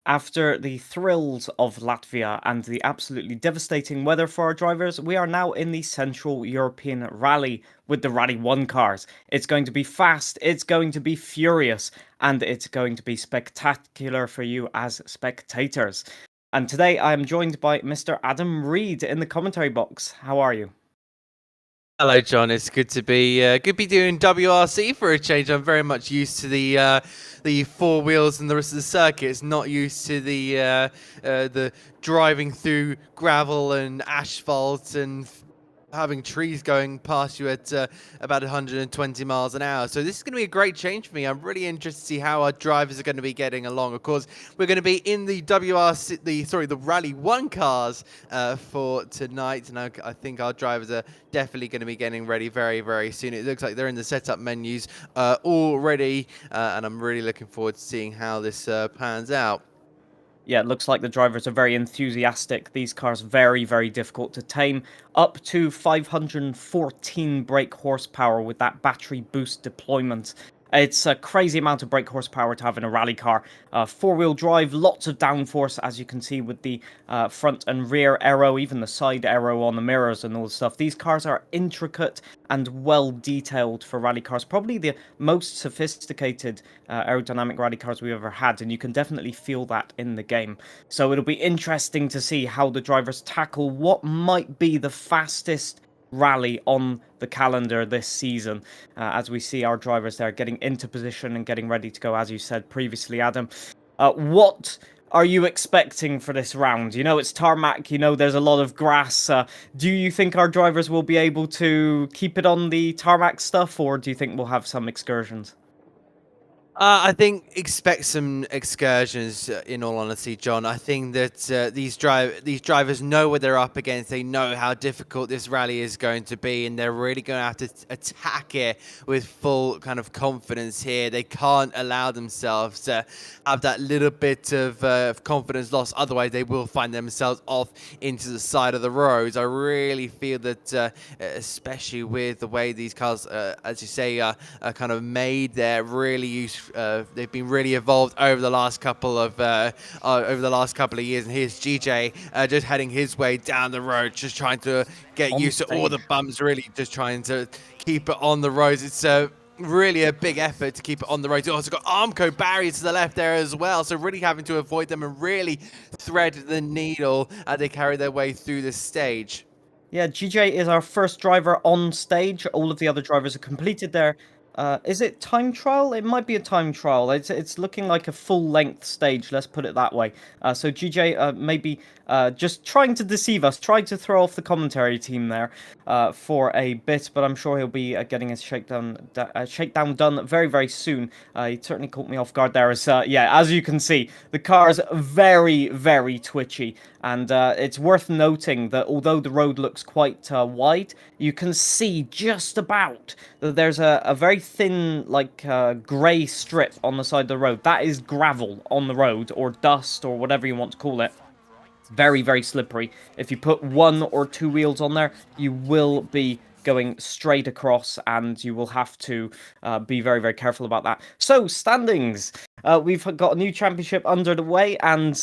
After the thrills of Latvia and the absolutely devastating weather for our drivers, we are now in the Central European Rally with the Rally 1 cars. It's going to be fast, it's going to be furious, and it's going to be spectacular for you as spectators. And today I am joined by Mr. Adam Reed in the commentary box. How are you? Hello, John. It's good to be doing WRC for a change. I'm very much used to the four wheels and the rest of the circuits. Not used to the driving through gravel and asphalt and having trees going past you at about 120 miles an hour. So this is going to be a great change for me. I'm really interested to see how our drivers are going to be getting along. Of course, we're going to be in the the Rally 1 cars for tonight, and I think our drivers are definitely going to be getting ready very, very soon. It looks like they're in the setup menus already, and I'm really looking forward to seeing how this pans out. Yeah, it looks like the drivers are very enthusiastic. These cars very, very difficult to tame. Up to 514 brake horsepower with that battery boost deployment. It's a crazy amount of brake horsepower to have in a rally car. Four-wheel drive, lots of downforce, as you can see with the front and rear aero, even the side aero on the mirrors and all the stuff. These cars are intricate and well detailed for rally cars. Probably the most sophisticated aerodynamic rally cars we've ever had, and you can definitely feel that in the game. So it'll be interesting to see how the drivers tackle what might be the fastest rally on the calendar this season, as we see our drivers there getting into position and getting ready to go, as you said previously, Adam. What are you expecting for this round? You know, it's tarmac, you know, there's a lot of grass. Do you think our drivers will be able to keep it on the tarmac stuff, or do you think we'll have some excursions? I think expect some excursions. In all honesty, John, I think that these drivers know what they're up against. They know how difficult this rally is going to be, and they're really going to have to attack it with full kind of confidence here. They can't allow themselves to have that little bit of confidence loss. Otherwise, they will find themselves off into the side of the roads. I really feel that, especially with the way these cars, as you say, are kind of made, they're really useful. They've been really evolved over the last couple of years. And here's GJ just heading his way down the road, just trying to get On used to all the stage. bumps. Really, just trying to keep it on the roads. It's really a big effort to keep it on the road. You also got Armco barriers to the left there as well, so really having to avoid them and really thread the needle as they carry their way through this stage. Yeah, GJ is our first driver on stage. All of the other drivers have completed their. Is it time trial? It might be a time trial. It's looking like a full length stage. Let's put it that way. So GJ maybe just trying to deceive us, trying to throw off the commentary team there for a bit, but I'm sure he'll be getting his shakedown done very, very soon. He certainly caught me off guard there. Yeah, as you can see, the car is very, very twitchy. And it's worth noting that although the road looks quite wide, you can see just about that there's a very thin, like, grey strip on the side of the road. That is gravel on the road, or dust, or whatever you want to call it. It's very, very slippery. If you put one or two wheels on there, you will be going straight across, and you will have to be very, very careful about that. So, standings. We've got a new championship under the way, and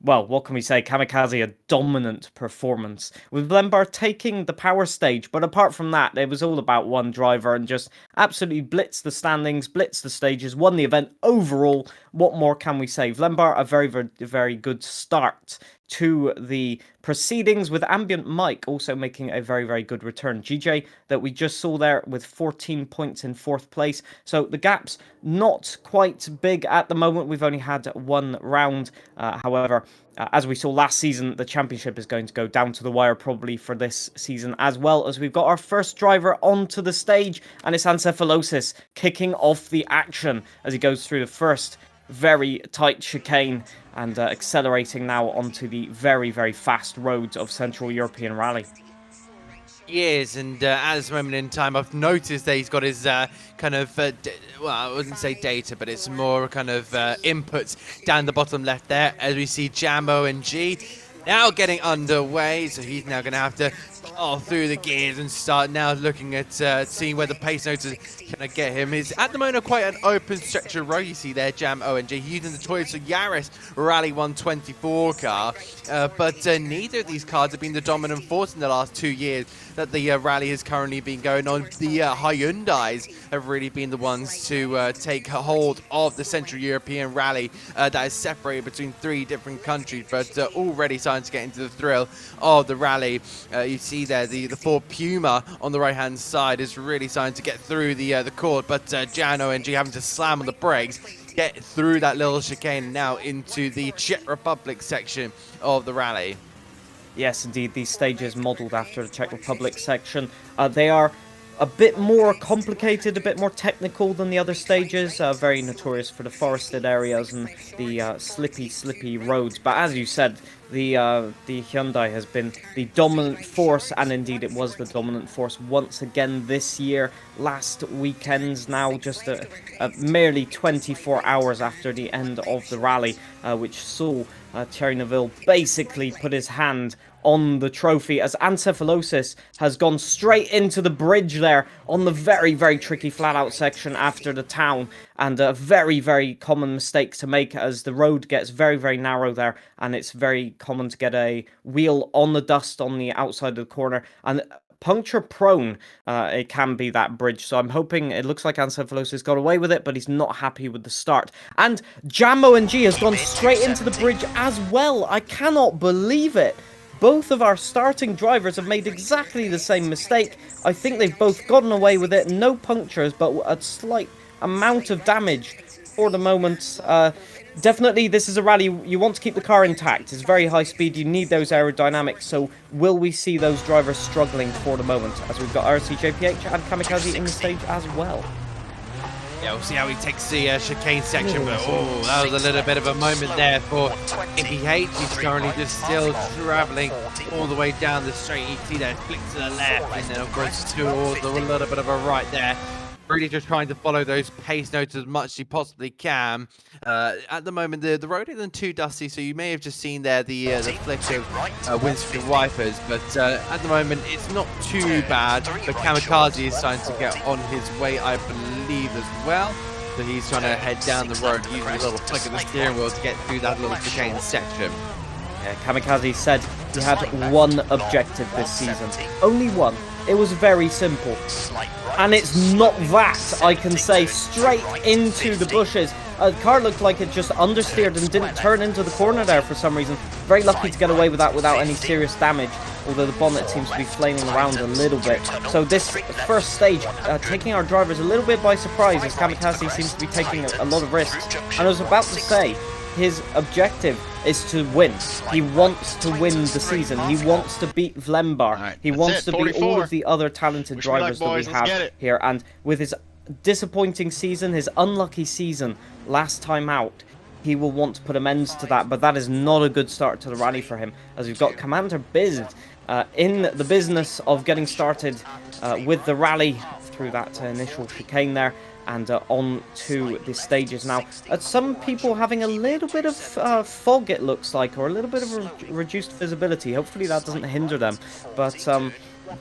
well, what can we say? Kamikaze, a dominant performance, with Blembar taking the power stage. But apart from that, it was all about one driver and just absolutely blitzed the standings, blitzed the stages, won the event overall. What more can we say? Blembar, a very, very, very good start to the proceedings, with Ambient Mike also making a very, very good return. GJ, that we just saw there, with 14 points in 4th place. So the gap's not quite big at the moment. We've only had one round. However, as we saw last season, the championship is going to go down to the wire probably for this season, as well as we've got our first driver onto the stage, and it's Ancephalosis kicking off the action as he goes through the first very tight chicane and accelerating now onto the very, very fast roads of Central European Rally. Years, and at this moment in time, I've noticed that he's got his kind of, well, I wouldn't say data, but it's more kind of inputs down the bottom left there, as we see Jambo and G now getting underway, so he's now going to have to through the gears and start now looking at seeing where the pace notes are going to get him. Is at the moment quite an open stretch of road. You see there, Jam ONG using the Toyota Yaris Rally 124 car, but neither of these cars have been the dominant force in the last 2 years that the rally has currently been going on. The Hyundais have really been the ones to take hold of the Central European rally that is separated between 3 different countries, but already starting to get into the thrill of the rally. You see there the Ford Puma on the right hand side is really starting to get through the court, but Jan ONG having to slam on the brakes, get through that little chicane now into the Czech Republic section of the rally. Yes, indeed, these stages modelled after the Czech Republic section. They are a bit more complicated, a bit more technical than the other stages. Very notorious for the forested areas and the slippy roads. But as you said, the Hyundai has been the dominant force, and indeed it was the dominant force once again this year. Last weekend, now just merely 24 hours after the end of the rally, which saw Thierry Neuville basically put his hand on the trophy as Ancephalosis has gone straight into the bridge there on the very, very tricky flat-out section after the town, and a very, very common mistake to make as the road gets very, very narrow there, and it's very common to get a wheel on the dust on the outside of the corner, and puncture prone it can be, that bridge. So I'm hoping, it looks like Ancephalosis got away with it, but he's not happy with the start. And Jam ONG has gone straight into the bridge as well. I cannot believe it. Both of our starting drivers have made exactly the same mistake. I think they've both gotten away with it. No punctures, but a slight amount of damage for the moment. Definitely, this is a rally you want to keep the car intact. It's very high speed. You need those aerodynamics. So will we see those drivers struggling for the moment? As we've got RCJPH and Kamikaze in the stage as well. Yeah, we'll see how he takes the chicane section, but that was a little bit of a moment there for MPH. He's currently just still travelling all the way down the straight. You see that flick to the left, and then of course towards a little bit of a right there. Really just trying to follow those pace notes as much as you possibly can. At the moment, the road isn't too dusty, so you may have just seen there the flick of windscreen wipers, but at the moment it's not too bad. But Kamikaze is starting to get on his way, I believe, as well. So he's trying to head down the road using a little flick of the steering wheel to get through that little chicane section. Yeah, Kamikaze said he had one objective this season. Only one. It was very simple. And it's not that, I can say, straight into the bushes. The car looked like it just understeered and didn't turn into the corner there for some reason. Very lucky to get away with that without any serious damage, although the bonnet seems to be flailing around a little bit. So this first stage, taking our drivers a little bit by surprise, as Kamikaze seems to be taking a lot of risks. And I was about to say, his objective is to win. He wants to win the season. He wants to beat Vlembar. Right, he wants to beat all of the other talented drivers that we have here. And with his disappointing season, his unlucky season last time out, he will want to put amends to that. But that is not a good start to the rally for him, as we've got Commander Biz in the business of getting started with the rally through that initial chicane there. And on to the stages now. Some people having a little bit of fog, it looks like, or a little bit of reduced visibility. Hopefully that doesn't hinder them. But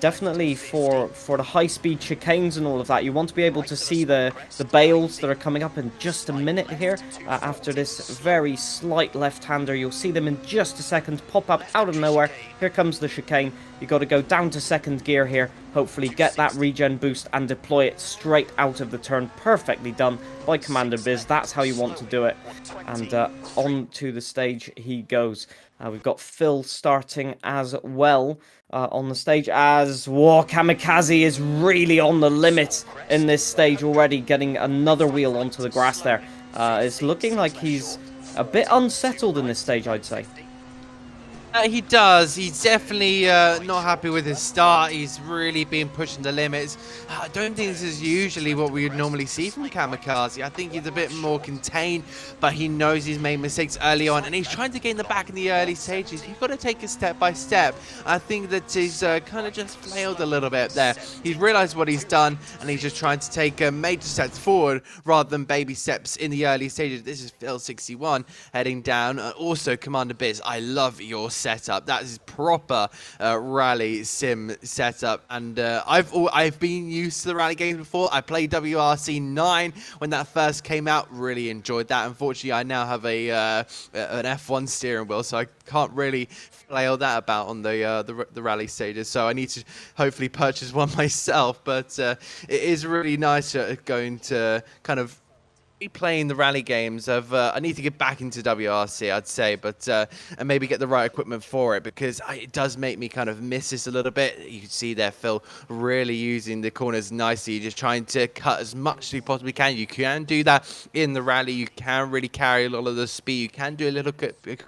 definitely for the high-speed chicanes and all of that, you want to be able to see the bales that are coming up in just a minute here. After this very slight left-hander, you'll see them in just a second pop up out of nowhere. Here comes the chicane. You got to go down to second gear here, hopefully get that regen boost and deploy it straight out of the turn. Perfectly done by Commander Biz. That's how you want to do it. And on to the stage he goes. We've got Phil starting as well on the stage, as Kamikaze is really on the limit in this stage already, getting another wheel onto the grass there. It's looking like he's a bit unsettled in this stage, I'd say. He does. He's definitely not happy with his start. He's really been pushing the limits. I don't think this is usually what we would normally see from Kamikaze. I think he's a bit more contained, but he knows he's made mistakes early on, and he's trying to get in the back in the early stages. You've got to take it step by step. I think that he's kind of just flailed a little bit there. He's realized what he's done, and he's just trying to take major steps forward rather than baby steps in the early stages. This is Phil 61 heading down. Also, Commander Biz, I love your setup. That is proper rally sim setup, and I've been used to the rally games before. I played WRC 9 when that first came out. Really enjoyed that. Unfortunately, I now have an F1 steering wheel, so I can't really flail that about on the rally stages. So I need to hopefully purchase one myself. But it is really nice going to kind of playing the rally games. I need to get back into WRC, I'd say, but and maybe get the right equipment for it, because it does make me kind of miss this a little bit. You can see there Phil really using the corners nicely, just trying to cut as much as you possibly can. You can do that in the rally. You can really carry a lot of the speed. You can do a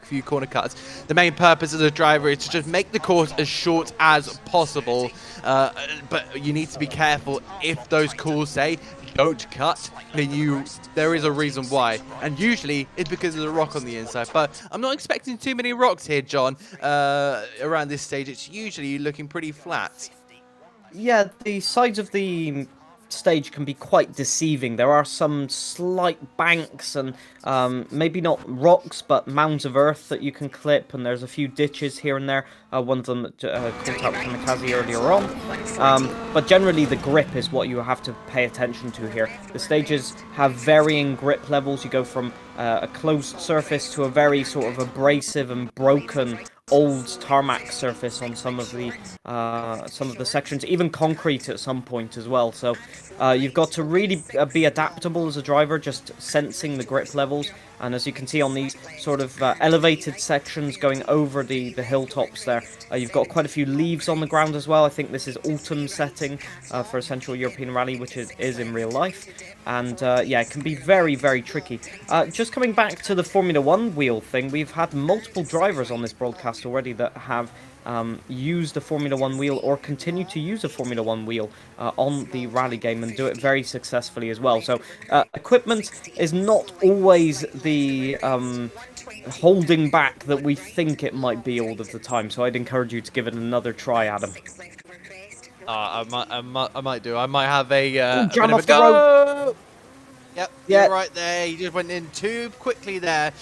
few corner cuts. The main purpose of the driver is to just make the course as short as possible, but you need to be careful. If those calls say don't cut, then there is a reason why, and usually it's because of the rock on the inside. But I'm not expecting too many rocks here, John. Around this stage, it's usually looking pretty flat. Yeah, the sides of the stage can be quite deceiving. There are some slight banks and maybe not rocks, but mounds of earth that you can clip, and there's a few ditches here and there. One of them caught out Kamikaze earlier on. But generally the grip is what you have to pay attention to here. The stages have varying grip levels. You go from a closed surface to a very sort of abrasive and broken old tarmac surface on some of the sections, even concrete at some point as well. So you've got to really be adaptable as a driver, just sensing the grip levels. And as you can see on these sort of elevated sections going over the hilltops there, you've got quite a few leaves on the ground as well. I think this is autumn setting for a Central European rally, which is in real life. And yeah, it can be very, very tricky. Just coming back to the Formula 1 wheel thing, we've had multiple drivers on this broadcast already that have used a Formula 1 wheel or continue to use a Formula 1 wheel on the rally game and do it very successfully as well. So equipment is not always the holding back that we think it might be all of the time. So I'd encourage you to give it another try, Adam. I might do. I might have a jam bit of off a the go. road. Yep, Yeah. you're right there. He just went in too quickly there.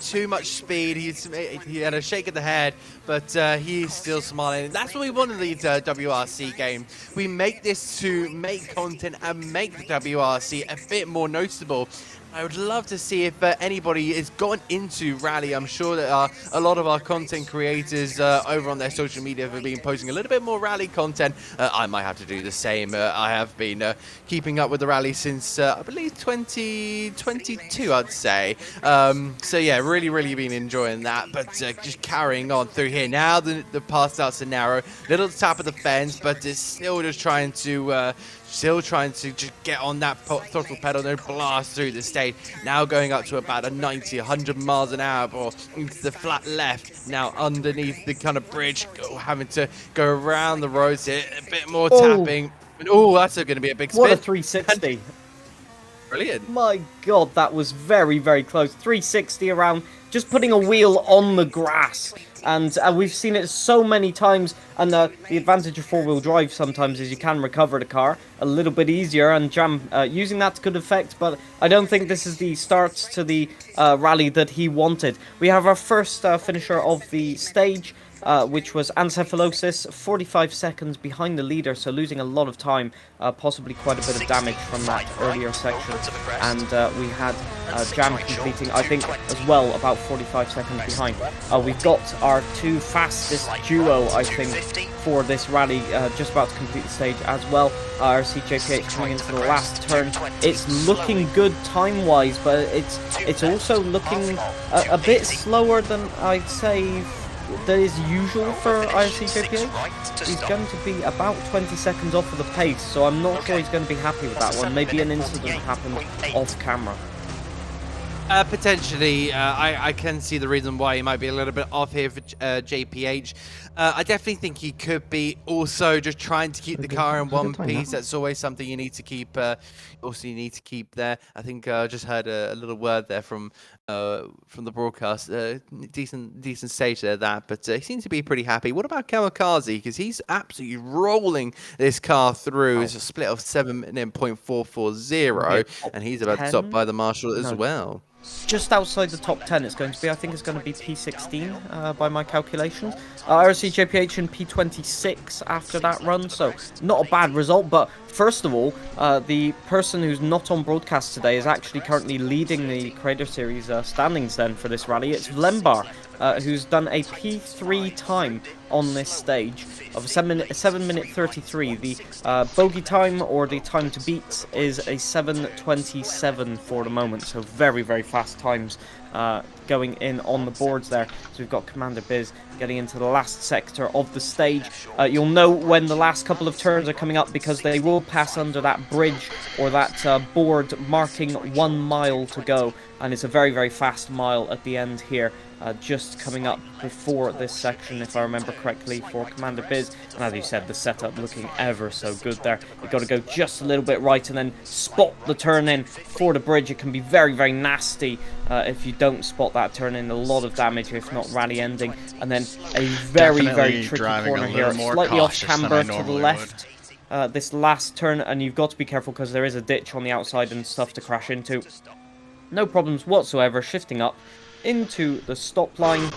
Too much speed. He had a shake of the head, but he's still smiling. That's what we want in these WRC games. We make this to make content and make the WRC a bit more noticeable. I would love to see if anybody has gone into rally. I'm sure that a lot of our content creators over on their social media have been posting a little bit more rally content. I might have to do the same. I have been keeping up with the rally since, I believe, 2022, I'd say. So yeah, really been enjoying that, but just carrying on through here. Now the path starts to narrow. Little tap of the fence, but it's still just trying to just get on that throttle pedal and blast through the stage. Now going up to about a 90, 100 miles an hour, or into the flat left. Now underneath the kind of bridge, having to go around the roads here. A bit more tapping. Oh, that's going to be a big spin. What a 360. Brilliant. My God, that was very, very close. 360 around, just putting a wheel on the grass. And we've seen it so many times, and the advantage of four-wheel drive sometimes is you can recover the car a little bit easier, and Jam using that to good effect, but I don't think this is the start to the rally that he wanted. We have our first finisher of the stage, which was Ancephalosis, 45 seconds behind the leader, so losing a lot of time, possibly quite a bit of damage from that earlier section. And we had Jam completing, I think, as well, about 45 seconds behind. We've got our two fastest duo, I think, for this rally, just about to complete the stage as well. RC JPH coming into the last turn. It's looking good time-wise, but it's also looking a bit slower than I'd say that is usual for IRC JPH. He's going to be about 20 seconds off of the pace, so I'm not sure he's going to be happy with that one. Maybe an incident happened off camera. Potentially, I can see the reason why he might be a little bit off here for JPH. I definitely think he could be also just trying to keep the car in one piece. That's always something you need to keep. Also, you need to keep there. I think I just heard a little word there from the broadcast. Decent stage there, but he seems to be pretty happy. What about Kamikaze? Because he's absolutely rolling this car through. It's a split of 7.440, and he's about to stop by the marshal as well. just outside the top 10 it's going to be. I think it's going to be P16 by my calculations. RC JPH in P26 after that run, so not a bad result. But first of all, the person who's not on broadcast today is actually currently leading the Creator Series standings then for this rally. It's Vlembar, who's done a P3 time on this stage of 7 minute 33. The bogey time, or the time to beat, is a 7:27 for the moment, so very, very fast times going in on the boards there. So we've got Commander Biz getting into the last sector of the stage. You'll know when the last couple of turns are coming up, because they will pass under that bridge or that board marking 1 mile to go, and it's a very, very fast mile at the end here. Just coming up before this section, if I remember correctly, for Commander Biz. And as you said, the setup looking ever so good there. You've got to go just a little bit right and then spot the turn in for the bridge. It can be very, very nasty if you don't spot that turn in. A lot of damage, if not rally ending. And then a very, very tricky corner here. Slightly off camber to the left. This last turn, and you've got to be careful because there is a ditch on the outside and stuff to crash into. No problems whatsoever, shifting up into the stop line.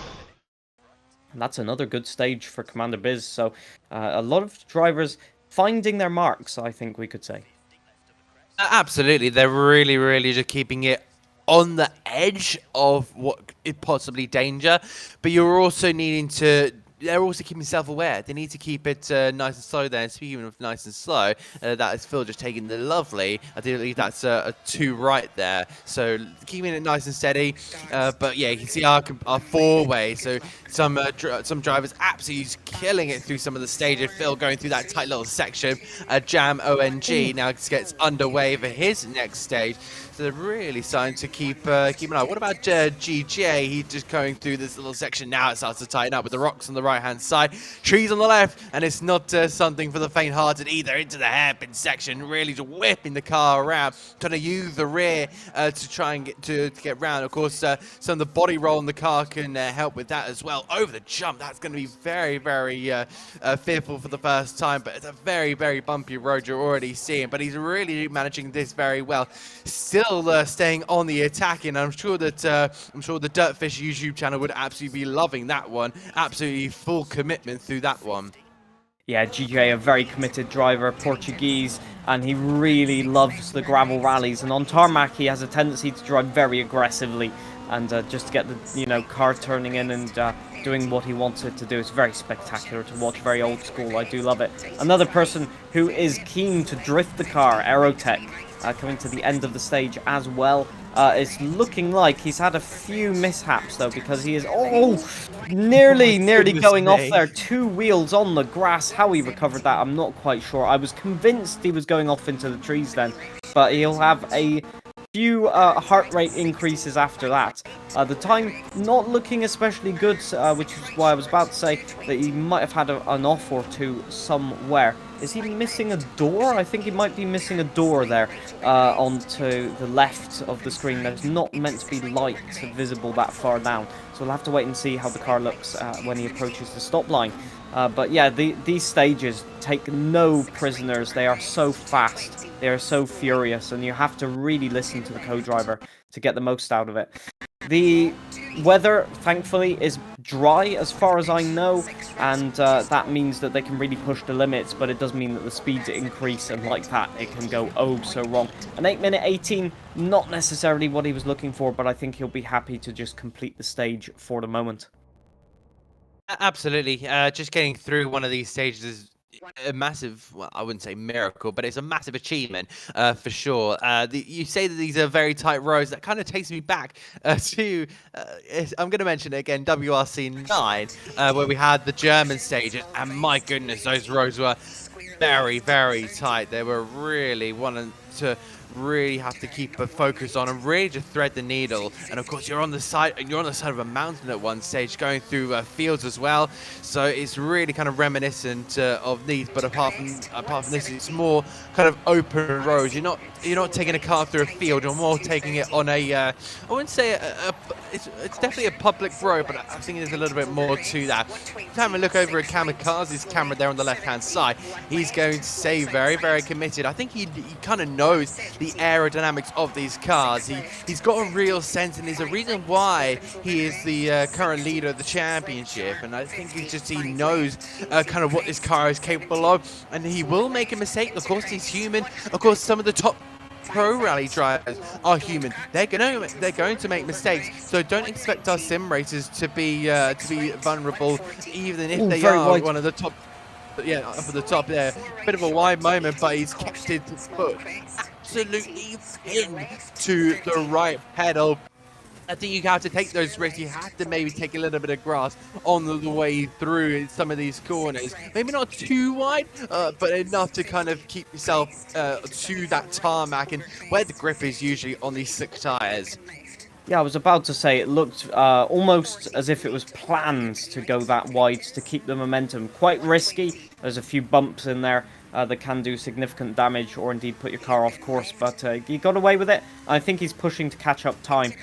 And that's another good stage for Commander Biz, so a lot of drivers finding their marks, I think we could say. Absolutely, they're really, really just keeping it on the edge of what is possibly danger, but you're also needing to... They're also keeping self-aware. They need to keep it nice and slow there. And speaking of nice and slow, that is Phil just taking the lovely. I believe that's a 2 right there. So keeping it nice and steady. But yeah, you can see our 4-way. So some drivers absolutely killing it through some of the stages. Phil going through that tight little section. Jam ONG now gets underway for his next stage. So they're really starting to keep an eye. What about GJ? He's just going through this little section now. It starts to tighten up with the rocks on the right-hand side, trees on the left, and it's not something for the faint-hearted either. Into the hairpin section, really just whipping the car around, trying to use the rear to try and get round. Of course, some of the body roll in the car can help with that as well. Over the jump, that's going to be very, very fearful for the first time, but it's a very, very bumpy road you're already seeing. But he's really managing this very well. Still staying on the attack, and I'm sure the Dirtfish YouTube channel would absolutely be loving that one. Absolutely full commitment through that one. Yeah, GJ, a very committed driver, Portuguese, and he really loves the gravel rallies. And on tarmac, he has a tendency to drive very aggressively and just to get the car turning in and doing what he wants it to do. It's very spectacular to watch, very old school. I do love it. Another person who is keen to drift the car, Aerotech, coming to the end of the stage as well. It's looking like he's had a few mishaps though, because he is nearly going off there. 2 wheels on the grass. How he recovered that, I'm not quite sure. I was convinced he was going off into the trees then, but he'll have a few heart rate increases after that. The time not looking especially good, which is why I was about to say that he might have had an off or two somewhere. Is he missing a door? I think he might be missing a door there onto the left of the screen. There's not meant to be light visible that far down. So we'll have to wait and see how the car looks when he approaches the stop line. But yeah, these stages take no prisoners. They are so fast. They are so furious. And you have to really listen to the co-driver to get the most out of it. The weather, thankfully, is dry as far as I know, and that means that they can really push the limits, but it does mean that the speeds increase, and like that, it can go oh so wrong. An 8 minute 18, not necessarily what he was looking for, but I think he'll be happy to just complete the stage for the moment. Absolutely. Just getting through one of these stages is a massive, well, I wouldn't say miracle, but it's a massive achievement for sure. You say that these are very tight roads. That kind of takes me back to, I'm going to mention it again, WRC 9, where we had the German stages, and my goodness, those roads were very, very tight. They were really wanting to really have to keep a focus on and really just thread the needle. And of course, you're on the side of a mountain at one stage, going through fields as well. So it's really kind of reminiscent of these. But apart from this, it's more kind of open roads. You're not taking a car through a field. You're more taking it on a I wouldn't say it's definitely a public road, but I think there's a little bit more to that. Have a look over at Kamikaze's camera there on the left-hand side. He's going to stay very, very committed. I think he kind of knows the aerodynamics of these cars. He's got a real sense, and there's a reason why he is the current leader of the championship. And I think he knows kind of what this car is capable of, and he will make a mistake. Of course, he's human. Of course, some of the top pro rally drivers are human. They're going to make mistakes. So don't expect our sim racers to be vulnerable, even if they are wide. One of the top. Yeah, up at the top there. Bit of a wide moment, but he's kept his foot absolutely pinned to the right pedal. I think you have to take those risks. You have to maybe take a little bit of grass on the way through some of these corners. Maybe not too wide, but enough to kind of keep yourself to that tarmac and where the grip is usually on these slick tires. Yeah, I was about to say it looked almost as if it was planned to go that wide to keep the momentum. Quite risky. There's a few bumps in there that can do significant damage or indeed put your car off course, but he got away with it. I think he's pushing to catch up time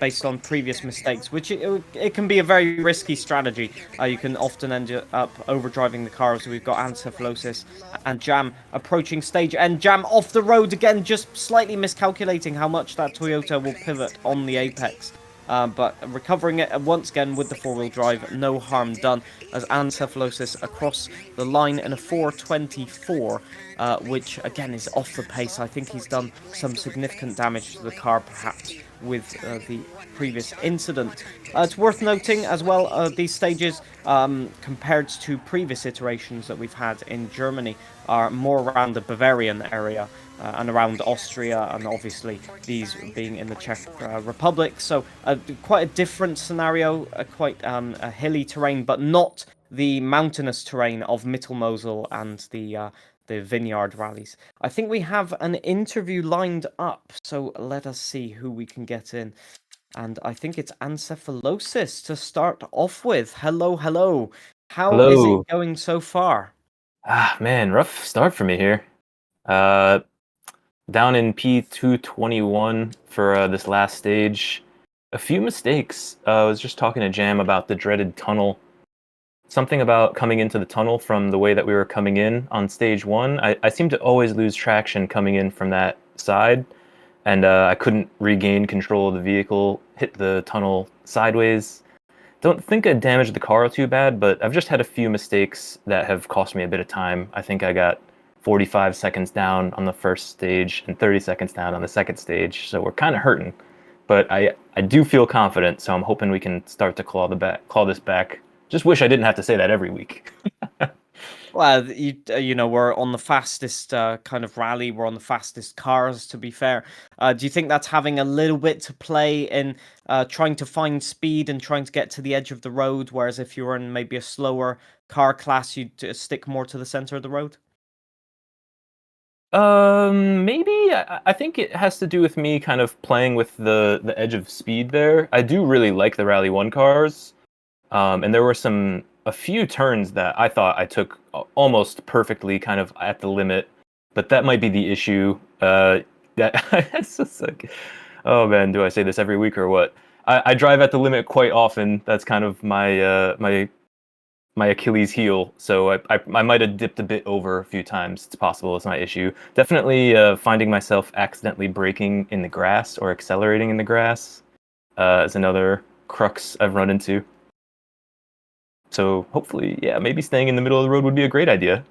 based on previous mistakes, which it can be a very risky strategy. You can often end up overdriving the cars. We've got Ancephalosis and Jam approaching stage end. Jam off the road again, just slightly miscalculating how much that Toyota will pivot on the apex. But recovering it once again with the four-wheel drive, no harm done, as Ancephalosis across the line in a 424, which again is off the pace. I think he's done some significant damage to the car, perhaps, with the previous incident. It's worth noting as well, these stages, compared to previous iterations that we've had in Germany, are more around the Bavarian area. And around Austria, and obviously these being in the Czech Republic. So quite a different scenario, quite a hilly terrain, but not the mountainous terrain of Mittelmosel and the vineyard rallies. I think we have an interview lined up, so let us see who we can get in. And I think it's Ancephalosis to start off with. Hello, hello. How is it going so far? Man, rough start for me here. Down in P221 for this last stage. A few mistakes. I was just talking to Jam about the dreaded tunnel. Something about coming into the tunnel from the way that we were coming in on stage 1. I seem to always lose traction coming in from that side, and I couldn't regain control of the vehicle, hit the tunnel sideways. Don't think I damaged the car too bad, but I've just had a few mistakes that have cost me a bit of time. I think I got 45 seconds down on the first stage and 30 seconds down on the second stage, so we're kind of hurting. But I do feel confident, so I'm hoping we can start to claw this back. Just wish I didn't have to say that every week. Well, you know, we're on the fastest kind of rally. We're on the fastest cars, to be fair. Do you think that's having a little bit to play in trying to find speed and trying to get to the edge of the road, whereas if you were in maybe a slower car class, you'd stick more to the center of the road? Maybe. I think it has to do with me kind of playing with the edge of speed there. I do really like the Rally 1 cars, and there were a few turns that I thought I took almost perfectly kind of at the limit, but that might be the issue. It's just like, oh man, do I say this every week or what? I drive at the limit quite often. That's kind of my Achilles heel, so I might have dipped a bit over a few times. It's possible. It's my issue. Definitely finding myself accidentally braking in the grass or accelerating in the grass is another crux I've run into. So hopefully, yeah, maybe staying in the middle of the road would be a great idea.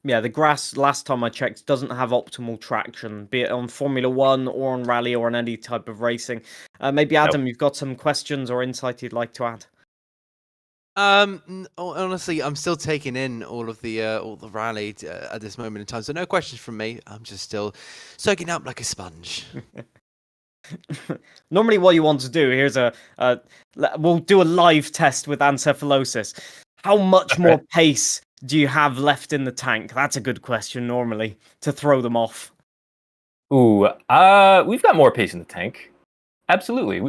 Yeah, the grass, last time I checked, doesn't have optimal traction, be it on Formula 1 or on rally or on any type of racing. Maybe, Adam, You've got some questions or insight you'd like to add? Honestly, I'm still taking in all the rally at this moment in time, so no questions from me. I'm just still soaking up like a sponge. Normally what you want to do, we'll do a live test with Ancephalosis. How much more pace do you have left in the tank? That's a good question normally to throw them off. Ooh, we've got more pace in the tank. Absolutely.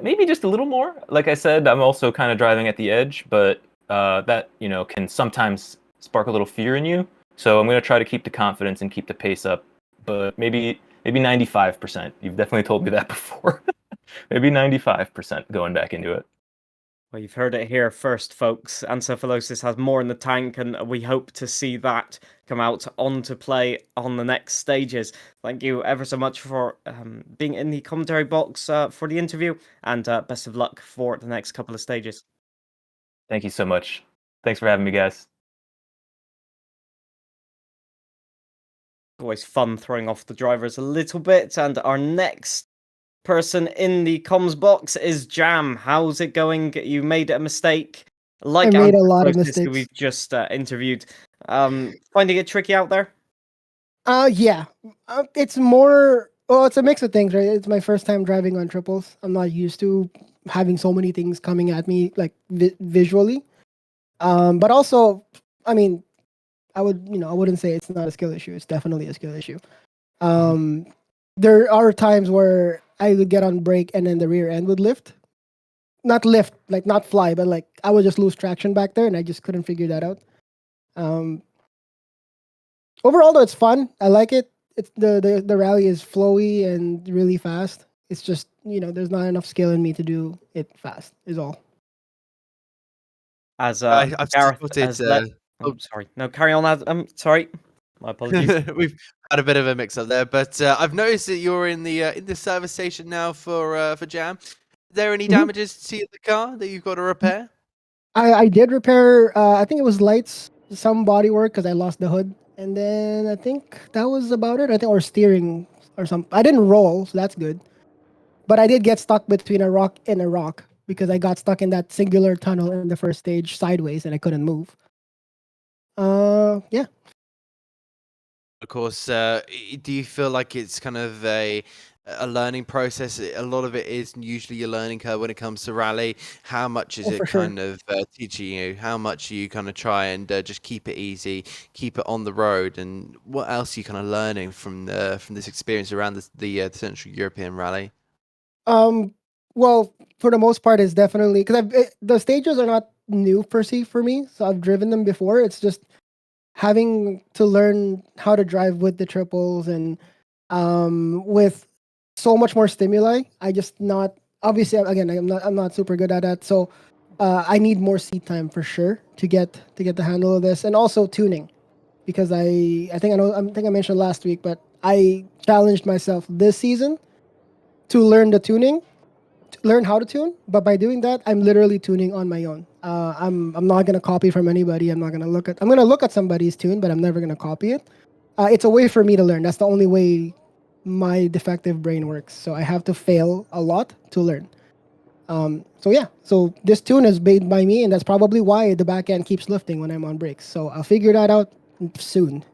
Maybe just a little more. Like I said, I'm also kind of driving at the edge, but that, can sometimes spark a little fear in you. So I'm going to try to keep the confidence and keep the pace up, but maybe 95%. You've definitely told me that before. Maybe 95% going back into it. Well, you've heard it here first, folks. Encephalosis has more in the tank, and we hope to see that come out onto play on the next stages. Thank you ever so much for being in the commentary box for the interview, and best of luck for the next couple of stages. Thank you so much. Thanks for having me, guys. Always fun throwing off the drivers a little bit, and our next person in the comms box is Jam. How's it going? You made a mistake, like I made a lot of Anthropolosis, who mistakes. we've just interviewed. Finding it tricky out there? Yeah. It's more. Well, it's a mix of things, right? It's my first time driving on triples. I'm not used to having so many things coming at me like visually. But also, I mean, I wouldn't say it's not a skill issue. It's definitely a skill issue. There are times where I would get on brake and then the rear end would lift. Not lift, like not fly, but like I would just lose traction back there, and I just couldn't figure that out. Overall, though, it's fun. I like it. It's the rally is flowy and really fast. It's just there's not enough skill in me to do it fast. Is all. As I've Gareth spotted, has sorry. No, carry on. Sorry. My apologies. We've had a bit of a mix-up there, but I've noticed that you're in the service station now for Jam. Is there any damages to the car that you've got to repair? I did repair. I think it was lights, some body work because I lost the hood, and then I think that was about it. I think or steering or something. I didn't roll, so that's good. But I did get stuck between a rock and a rock because I got stuck in that singular tunnel in the first stage sideways, and I couldn't move. Yeah. Of course, do you feel like it's kind of a learning process? A lot of it is usually your learning curve when it comes to rally. How much is it for sure. kind of teaching you? How much you kind of try and just keep it easy, keep it on the road, and what else are you kind of learning from this experience around the Central European Rally? Well, for the most part, it's definitely because the stages are not new per se for me, so I've driven them before. It's just having to learn how to drive with the triples and with so much more stimuli. I just not obviously again I'm not super good at that. So I need more seat time for sure to get the handle of this, and also tuning because I think I mentioned last week, but I challenged myself this season to learn the tuning, learn how to tune. But by doing that, I'm literally tuning on my own. I'm not gonna copy from anybody. I'm gonna look at somebody's tune, but I'm never gonna copy it. It's a way for me to learn. That's the only way my defective brain works. So I have to fail a lot to learn. So this tune is made by me, and that's probably why the back end keeps lifting when I'm on brakes. So I'll figure that out soon,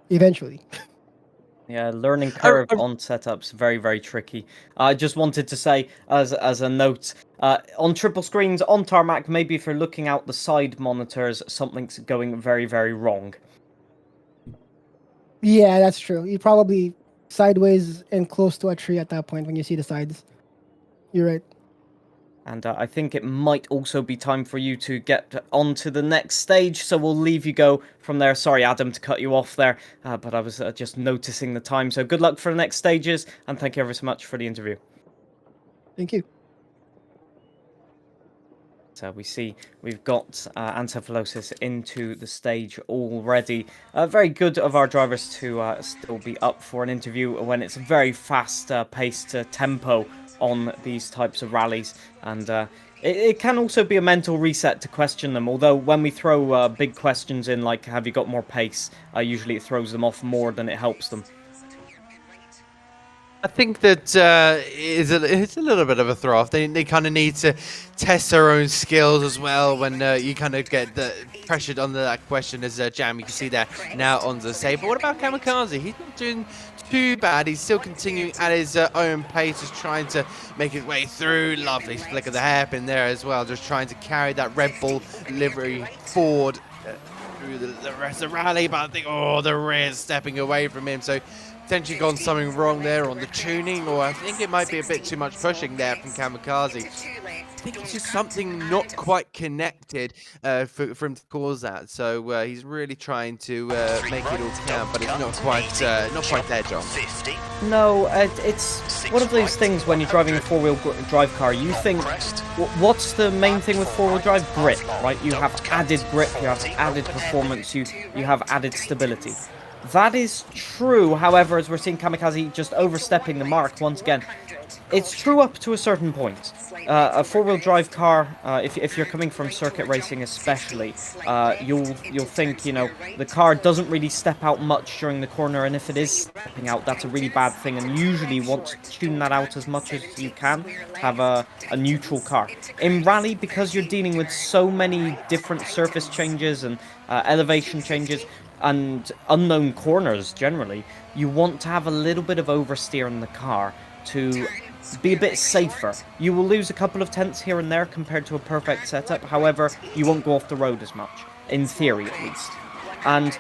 eventually. Yeah, learning curve on setups very, very tricky. I just wanted to say as a note, on triple screens on tarmac, maybe if you're looking out the side monitors, something's going very, very wrong. Yeah, that's true. You probably sideways and close to a tree at that point when you see the sides. You're right. And I think it might also be time for you to get on to the next stage, so we'll leave you go from there. Sorry, Adam, to cut you off there, but I was just noticing the time. So good luck for the next stages, and thank you ever so much for the interview. Thank you. So we see we've got Encephalosis into the stage already. Very good of our drivers to still be up for an interview when it's a very fast-paced tempo on these types of rallies, and it can also be a mental reset to question them, although when we throw big questions in like have you got more pace, usually it throws them off more than it helps them. I think that it's a little bit of a throw off. They kind of need to test their own skills as well when you kind of get pressured under that question as Jam. You can see there now on the save. But what about Kamikaze? He's not doing too bad. He's still continuing at his own pace, just trying to make his way through. Lovely flick of the hairpin there as well, just trying to carry that Red Bull livery forward through the rest of the rally. But I think, the rear's stepping away from him. So potentially gone something wrong there on the tuning, or I think it might be a bit too much pushing there from Kamikaze. think it's just something not quite connected for him to cause that. So he's really trying to make it all count, but it's not quite there, John. No, it's one of those things when you're driving a four-wheel drive car, you think, what's the main thing with four-wheel drive? Grip, right? You have added grip, you have added performance, you have added stability. That is true, however, as we're seeing Kamikaze just overstepping the mark once again. It's true up to a certain point. A four-wheel drive car, if you're coming from circuit racing especially, you'll think, you know, the car doesn't really step out much during the corner, and if it is stepping out, that's a really bad thing, and usually you want to tune that out as much as you can, have a neutral car. In rally, because you're dealing with so many different surface changes and elevation changes, and unknown corners generally, you want to have a little bit of oversteer in the car to be a bit safer. You will lose a couple of tenths here and there compared to a perfect setup, however, you won't go off the road as much, in theory at least. And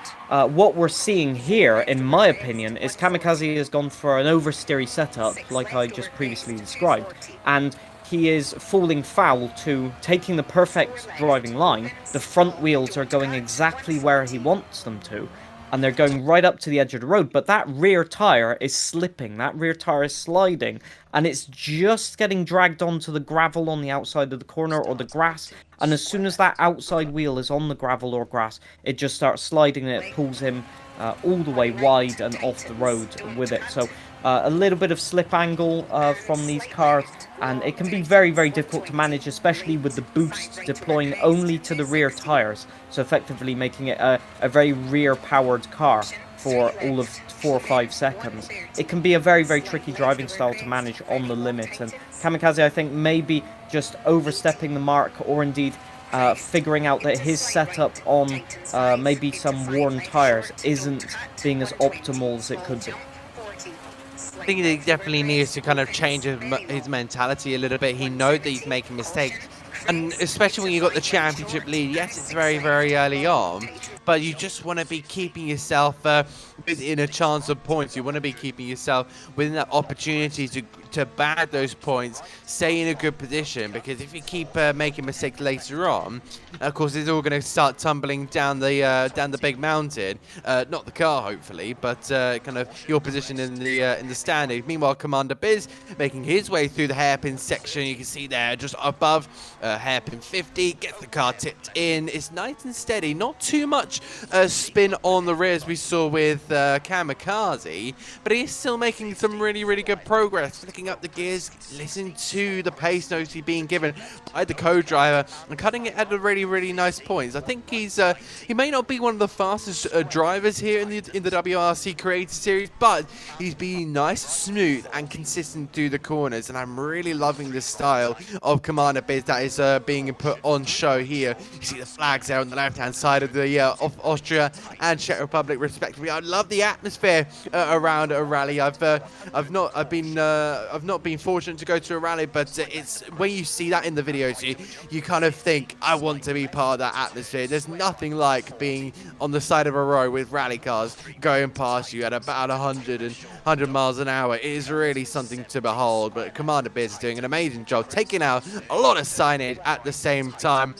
what we're seeing here, in my opinion, is Kamikaze has gone for an oversteery setup, like I just previously described, and he is falling foul to taking the perfect driving line. The front wheels are going exactly where he wants them to, and they're going right up to the edge of the road, but that rear tire is slipping, that rear tire is sliding, and it's just getting dragged onto the gravel on the outside of the corner or the grass, and as soon as that outside wheel is on the gravel or grass, it just starts sliding and it pulls him all the way wide and off the road with it. So a little bit of slip angle from these cars, and it can be very, very difficult to manage, especially with the boost deploying only to the rear tires, so effectively making it a very rear-powered car for all of 4 or 5 seconds. It can be a very, very tricky driving style to manage on the limit, and Kamikaze, I think, maybe just overstepping the mark, or indeed figuring out that his setup on maybe some worn tires isn't being as optimal as it could be. I think he definitely needs to kind of change his mentality a little bit. He knows that he's making mistakes, and especially when you've got the championship lead. Yes, it's very, very early on, but you just want to be keeping yourself within a chance of points. You want to be keeping yourself within that opportunity to bag those points, stay in a good position, because if you keep making mistakes later on, of course, it's all going to start tumbling down the big mountain. Not the car, hopefully, but kind of your position in the standings. Meanwhile, Commander Biz making his way through the hairpin section. You can see there just above hairpin 50, gets the car tipped in. It's nice and steady, not too much spin on the rear as we saw with Kamikaze, but he's still making some really, really good progress, flicking up the gears, listening to the pace notes he's being given by the co-driver, and cutting it at a really, really nice points. I think he may not be one of the fastest drivers here in the WRC Creator Series, but he's being nice, smooth, and consistent through the corners, and I'm really loving the style of Commander Biz that is being put on show here. You see the flags there on the left-hand side of the of Austria and Czech Republic, respectively. I love the atmosphere around a rally. I've not been fortunate to go to a rally, but it's when you see that in the videos, you kind of think, I want to be part of that atmosphere. There's nothing like being on the side of a road with rally cars going past you at about 100 miles an hour. It is really something to behold. But Commander Biz is doing an amazing job, taking out a lot of signage at the same time.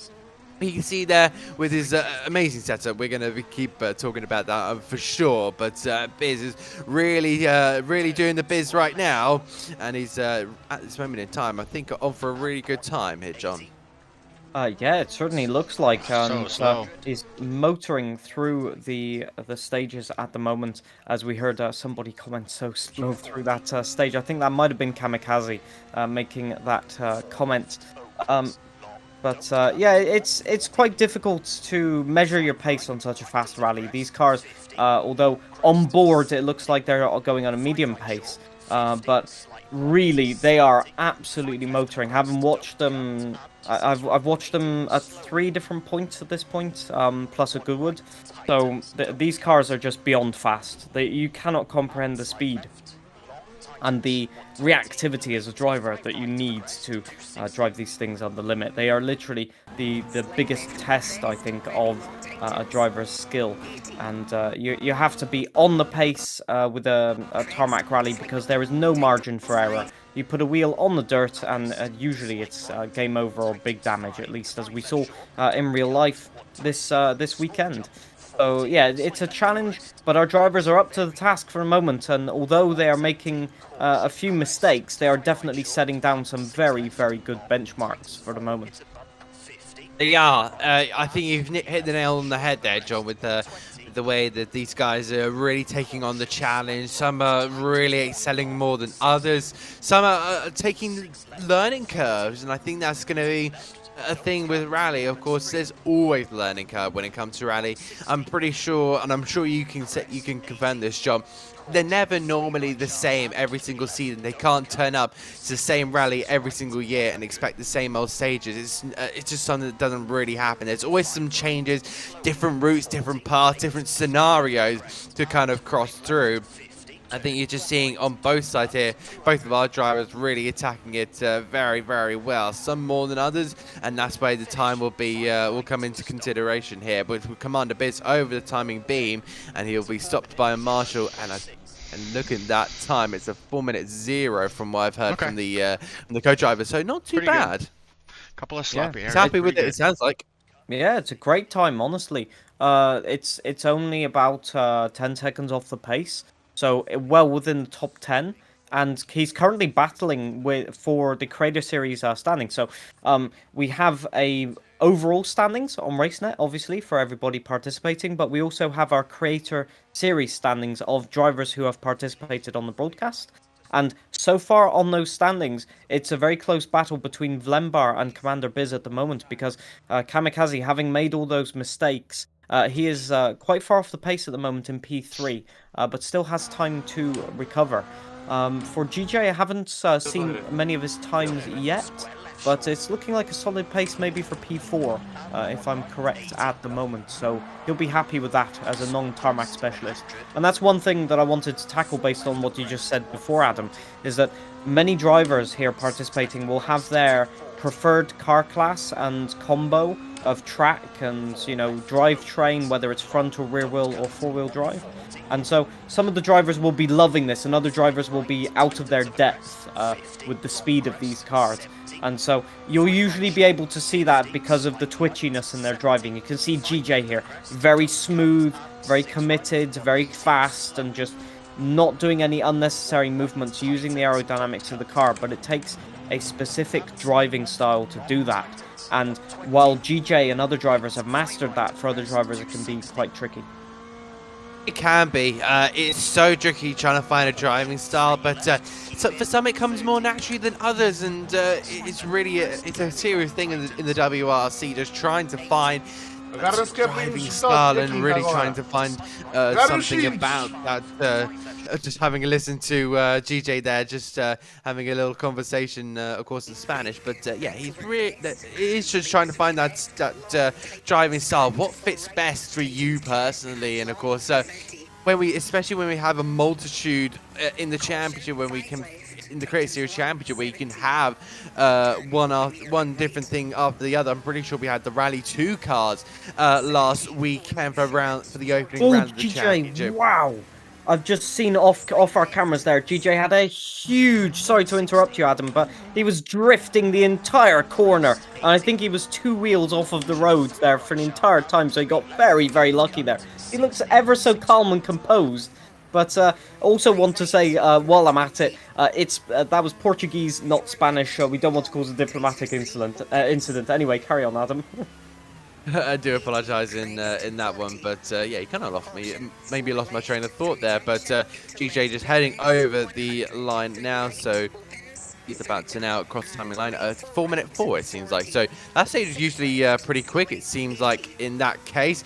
You can see there with his amazing setup. We're going to keep talking about that for sure. But Biz is really doing the biz right now. And he's, at this moment in time, I think, on for a really good time here, John. Yeah, it certainly looks like slow. He's motoring through the stages at the moment. As we heard somebody comment, so slow through that stage. I think that might have been Kamikaze making that comment. But yeah, it's quite difficult to measure your pace on such a fast rally. These cars, although on board it looks like they're going on a medium pace, but really they are absolutely motoring. Having watched them, I've watched them at 3 different points at this point, plus a Goodwood. So these cars are just beyond fast. You cannot comprehend the speed and the reactivity as a driver that you need to drive these things on the limit. They are literally the biggest test, I think, of a driver's skill. And you have to be on the pace with a tarmac rally, because there is no margin for error. You put a wheel on the dirt, and usually it's game over or big damage, at least, as we saw in real life this weekend. So yeah, it's a challenge, but our drivers are up to the task for a moment, and although they are making a few mistakes, they are definitely setting down some very, very good benchmarks for the moment. Yeah, I think you've hit the nail on the head there, John, with the way that these guys are really taking on the challenge. Some are really excelling more than others. Some are taking learning curves, and I think that's going to be a thing with rally. Of course, there's always learning curve when it comes to rally. I'm pretty sure, and I'm sure you can confirm this, John. They're never normally the same every single season. They can't turn up to the same rally every single year and expect the same old stages. It's just something that doesn't really happen. There's always some changes, different routes, different paths, different scenarios to kind of cross through. I think you're just seeing on both sides here, both of our drivers really attacking it very, very well. Some more than others, and that's where the time will come into consideration here. But with Commander Biz over the timing beam, and he'll be stopped by a marshal. And look at that time; it's a 4-minute 0 from what I've heard from the co-driver. So not too bad. Good. Couple of sloppy areas. He's happy with it. It sounds like. Yeah, it's a great time, honestly. It's only about 10 seconds off the pace, so well within the top 10, and he's currently battling for the Creator Series standing. So we have a overall standings on RaceNet, obviously, for everybody participating, but we also have our Creator Series standings of drivers who have participated on the broadcast. And so far on those standings, it's a very close battle between Vlembar and Commander Biz at the moment, because Kamikaze, having made all those mistakes, he is quite far off the pace at the moment in P3, but still has time to recover. For GJ, I haven't seen many of his times yet, but it's looking like a solid pace maybe for P4, if I'm correct at the moment. So he'll be happy with that as a non-tarmac specialist. And that's one thing that I wanted to tackle based on what you just said before, Adam, is that many drivers here participating will have their preferred car class and combo of track and, you know, drivetrain, whether it's front or rear wheel or four-wheel drive. And so some of the drivers will be loving this, and other drivers will be out of their depth with the speed of these cars. And so you'll usually be able to see that because of the twitchiness in their driving. You can see GJ here, very smooth, very committed, very fast, and just not doing any unnecessary movements, using the aerodynamics of the car. But it takes a specific driving style to do that. And while GJ and other drivers have mastered that, for other drivers it can be quite tricky. It can be. It's so tricky trying to find a driving style, but so for some it comes more naturally than others, and it's really it's a serious thing in the WRC, just trying to find driving style and really trying to find something about that. Just having a listen to GJ there, just having a little conversation, of course, in Spanish. But yeah, he's just trying to find that driving style. What fits best for you personally, and of course, especially when we have a multitude in the championship, when we can. In the Creator Series Championship, where you can have one different thing after the other. I'm pretty sure we had the Rally 2 cars last weekend for the opening round of the championship. Wow! I've just seen off our cameras there. GJ had a huge. Sorry to interrupt you, Adam, but he was drifting the entire corner, and I think he was 2 wheels off of the road there for an entire time. So he got very, very lucky there. He looks ever so calm and composed. But also want to say, while I'm at it, that was Portuguese, not Spanish. We don't want to cause a diplomatic incident. Anyway, carry on, Adam. I do apologise in that one, but yeah, you kind of lost me. Maybe lost my train of thought there, but GJ just heading over the line now, so he's about to now cross the timing line at 4-minute 4, it seems like. So that stage is usually pretty quick, it seems like in that case.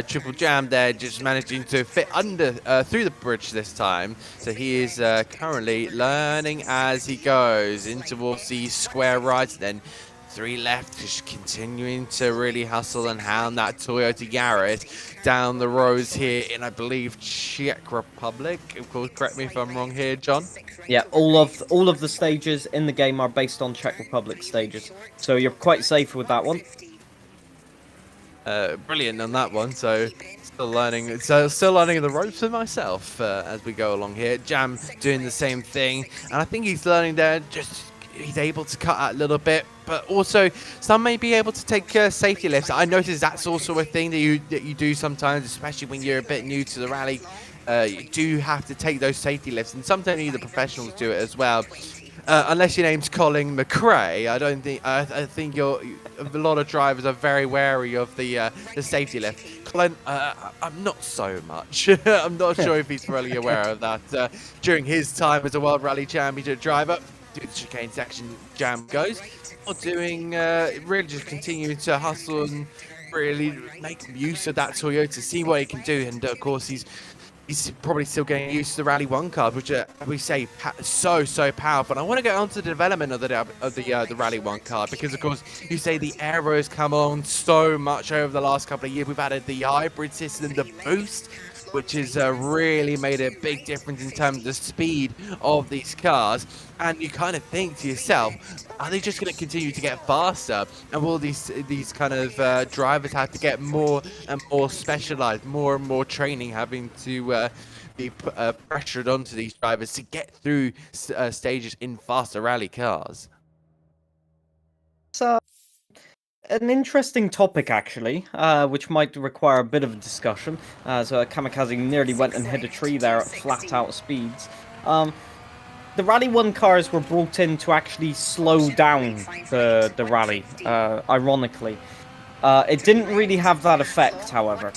Triple Jam there just managing to fit under through the bridge this time. So he is currently learning as he goes in towards the square right, then 3 left, just continuing to really hustle and hound that Toyota Yaris down the roads here in, I believe, Czech Republic. Of course, correct me if I'm wrong here, John. Yeah, all of the stages in the game are based on Czech Republic stages, so you're quite safe with that one. brilliant on that one. So still learning, still learning the ropes for myself as we go along here. Jam doing the same thing, and I think he's learning there. Just he's able to cut out a little bit, but also some may be able to take safety lifts. I noticed that's also a thing that you do sometimes, especially when you're a bit new to the rally. You do have to take those safety lifts, and sometimes the professionals do it as well. Unless your name's Colin McRae, I don't think. I think a lot of drivers are very wary of the safety lift. Colin, I'm not so much. I'm not sure if he's really aware of that. During his time as a World Rally Championship driver, doing the chicane section, Jam goes, or doing really just continuing to hustle and really make use of that Toyota, see what he can do, and of course he's probably still getting used to the Rally 1 card, which we say so powerful. And I want to get onto the development of the Rally 1 card, because of course you say the aeros come on so much over the last couple of years. We've added the hybrid system, the boost, which has really made a big difference in terms of the speed of these cars. And you kind of think to yourself, are they just going to continue to get faster? And will these kind of drivers have to get more and more specialized, more and more training, having to be pressured onto these drivers to get through stages in faster rally cars? So, an interesting topic, actually, which might require a bit of a discussion. So Kamikaze nearly went and hit a tree there at flat-out speeds. The Rally 1 cars were brought in to actually slow down the rally, ironically. It didn't really have that effect, however.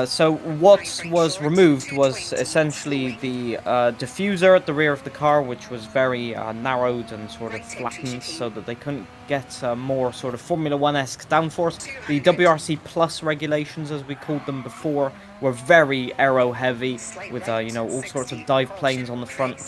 So what was removed was essentially the diffuser at the rear of the car, which was very narrowed and sort of flattened so that they couldn't get more sort of Formula 1-esque downforce. The WRC Plus regulations, as we called them before, were very aero heavy, with all sorts of dive planes on the front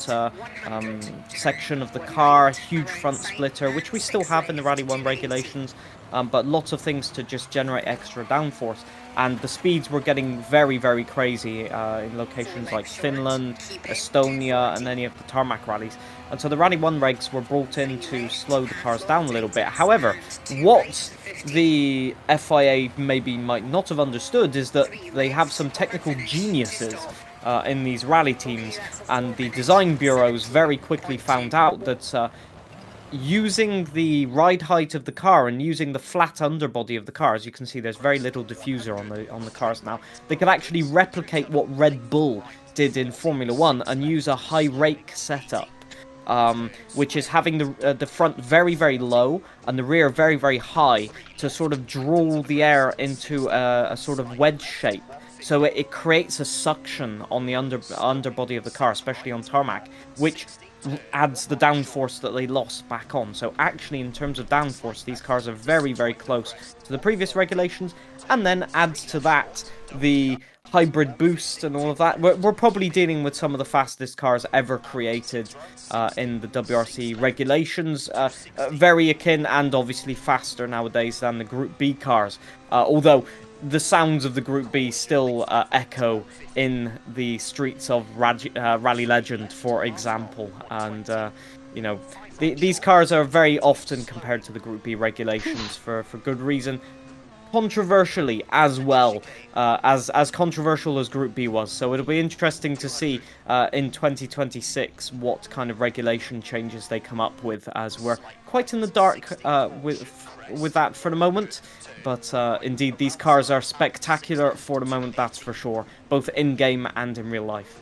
section of the car, huge front splitter, which we still have in the Rally 1 regulations. But lots of things to just generate extra downforce, and the speeds were getting very, very crazy in locations like Finland, Estonia, and any of the tarmac rallies. And so the Rally 1 regs were brought in to slow the cars down a little bit. However, what the FIA might not have understood is that they have some technical geniuses in these rally teams, and the design bureaus very quickly found out that using the ride height of the car and using the flat underbody of the car, as you can see, there's very little diffuser on the cars now. They could actually replicate what Red Bull did in Formula 1 and use a high rake setup, which is having the front very, very low and the rear very, very high to sort of draw the air into a sort of wedge shape. So it creates a suction on the underbody of the car, especially on tarmac, which adds the downforce that they lost back on. So actually, in terms of downforce, these cars are very, very close to the previous regulations. And then adds to that the hybrid boost and all of that. We're probably dealing with some of the fastest cars ever created in the WRC regulations. Very akin and obviously faster nowadays than the Group B cars. Although the sounds of the Group B still echo in the streets of Rally Legend, for example. And, these cars are very often compared to the Group B regulations for good reason. Controversially as well, as controversial as Group B was. So it'll be interesting to see in 2026 what kind of regulation changes they come up with, as we're quite in the dark with that for the moment. But indeed, these cars are spectacular for the moment, that's for sure, both in-game and in real life.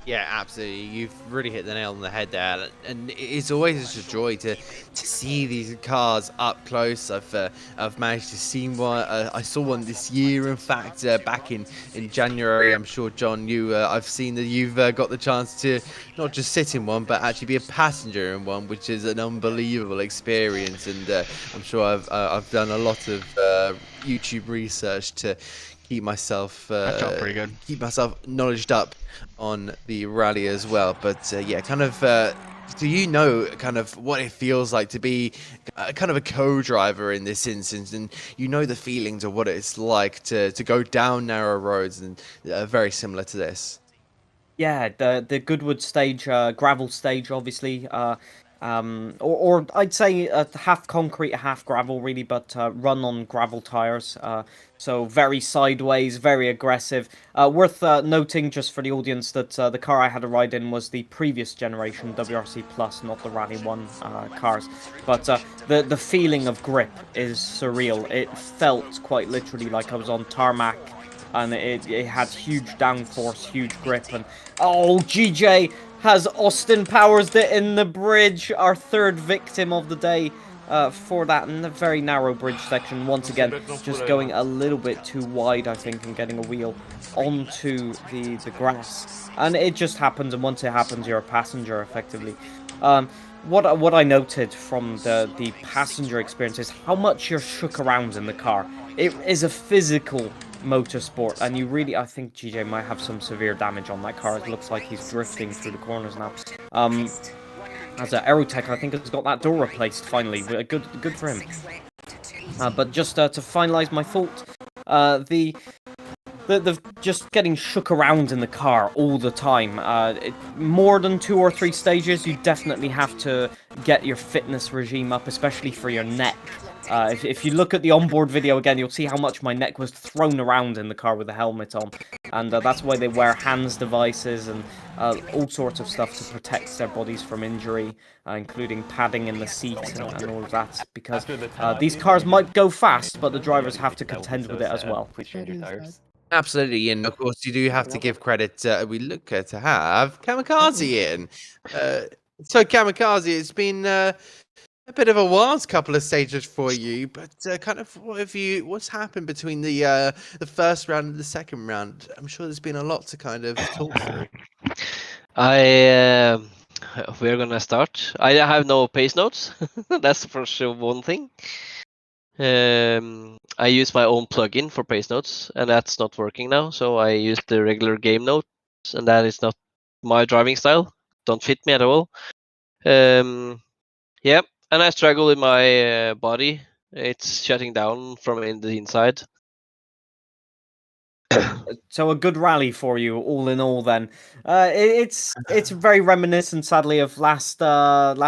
Yeah, absolutely. You've really hit the nail on the head there, and it's always just a joy to see these cars up close. I've managed to see one. I saw one this year, in fact, back in January. I'm sure, John, I've seen that you've got the chance to not just sit in one, but actually be a passenger in one, which is an unbelievable experience. And I'm sure I've done a lot of YouTube research to keep myself That felt pretty good. keep myself knowledged up on the rally as well. But yeah, kind of do you know kind of what it feels like to be kind of a co-driver in this instance, and you know the feelings of what it's like to go down narrow roads, and very similar to this? Yeah, the Goodwood stage, gravel stage, obviously. or I'd say half concrete, half gravel, really, but run on gravel tires. So very sideways, very aggressive. Worth noting, just for the audience, that the car I had a ride in was the previous generation WRC Plus, not the Rally 1 cars. But the feeling of grip is surreal. It felt quite literally like I was on tarmac, and it had huge downforce, huge grip, and oh, GJ has Austin Powers in the bridge, our third victim of the day for that in the very narrow bridge section. Once again, just going a little bit too wide, I think, and getting a wheel onto the grass. And it just happens, and once it happens, you're a passenger, effectively. What I noted from the passenger experience is how much you're shook around in the car. It is a physical motorsport, and you really, I think GJ might have some severe damage on that car. It looks like he's drifting through the corners now. As Aerotech, I think, has got that door replaced finally. Good for him. But just to finalize my thought, the just getting shook around in the car all the time. More than 2 or 3 stages, you definitely have to get your fitness regime up, especially for your neck. If you look at the onboard video again, you'll see how much my neck was thrown around in the car with the helmet on. And that's why they wear hands devices and all sorts of stuff to protect their bodies from injury, including padding in the seat and all of that. Because these cars might go fast, but the drivers have to contend with it as well. Please change your tires. Absolutely, and of course you do have to give credit. We look to have Kamikaze in. So Kamikaze, it's been a bit of a wild couple of stages for you, but kind of what's happened between the first round and the second round? I'm sure there's been a lot to kind of talk through. We're gonna start. I have no pace notes. That's for sure one thing. I use my own plugin for pace notes, and that's not working now. So I use the regular game notes, and that is not my driving style. Don't fit me at all. Yeah, and I struggle with my body. It's shutting down from the inside. So a good rally for you, all in all. Then it's very reminiscent, sadly, of last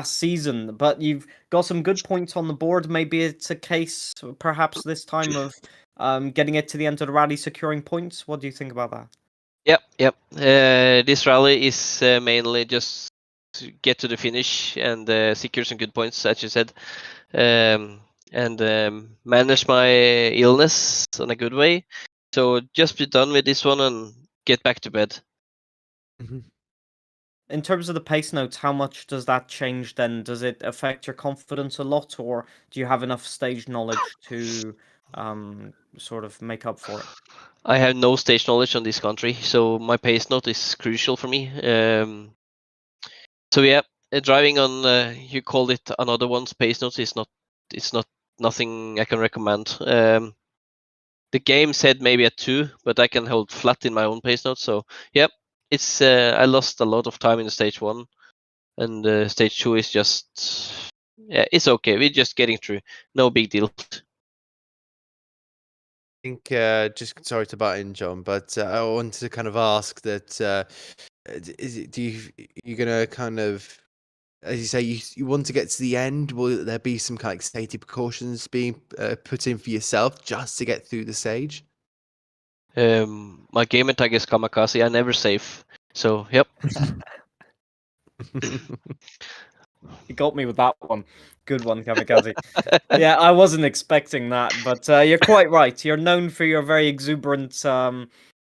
season. But you've got some good points on the board. Maybe it's a case, perhaps this time, of getting it to the end of the rally, securing points. What do you think about that? Yep. This rally is mainly just to get to the finish and secure some good points, as you said, and manage my illness in a good way. So just be done with this one and get back to bed. In terms of the pace notes, how much does that change then? Does it affect your confidence a lot, or do you have enough stage knowledge to sort of make up for it? I have no stage knowledge on this country, so my pace note is crucial for me. So yeah, driving on you called it another one's pace notes is not. It's not nothing I can recommend. The game said maybe a 2, but I can hold flat in my own pace notes. So yep, it's I lost a lot of time in stage 1, and stage 2 is just it's okay. We're just getting through. No big deal. I think just sorry to butt in, John, but I wanted to kind of ask that you gonna kind of, as you say, you want to get to the end? Will there be some kind of safety precautions being put in for yourself just to get through the stage? My gamer tag is Kamikaze. I never save. So yep. You got me with that one. Good one, Kamikaze. Yeah, I wasn't expecting that, but you're quite right. You're known for your very exuberant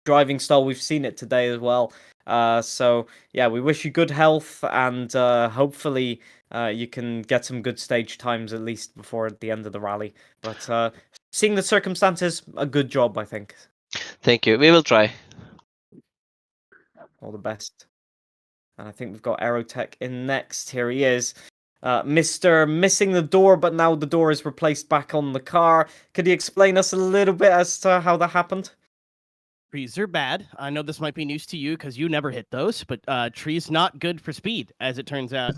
driving style. We've seen it today as well. So yeah, we wish you good health, and hopefully you can get some good stage times at least before the end of the rally. But seeing the circumstances, a good job, I think. Thank you. We will try. All the best. And I think we've got Aerotech in next. Here he is. Mr. Missing the door, but now the door is replaced back on the car. Could you explain us a little bit as to how that happened? Trees are bad. I know this might be news to you because you never hit those, but trees not good for speed, as it turns out.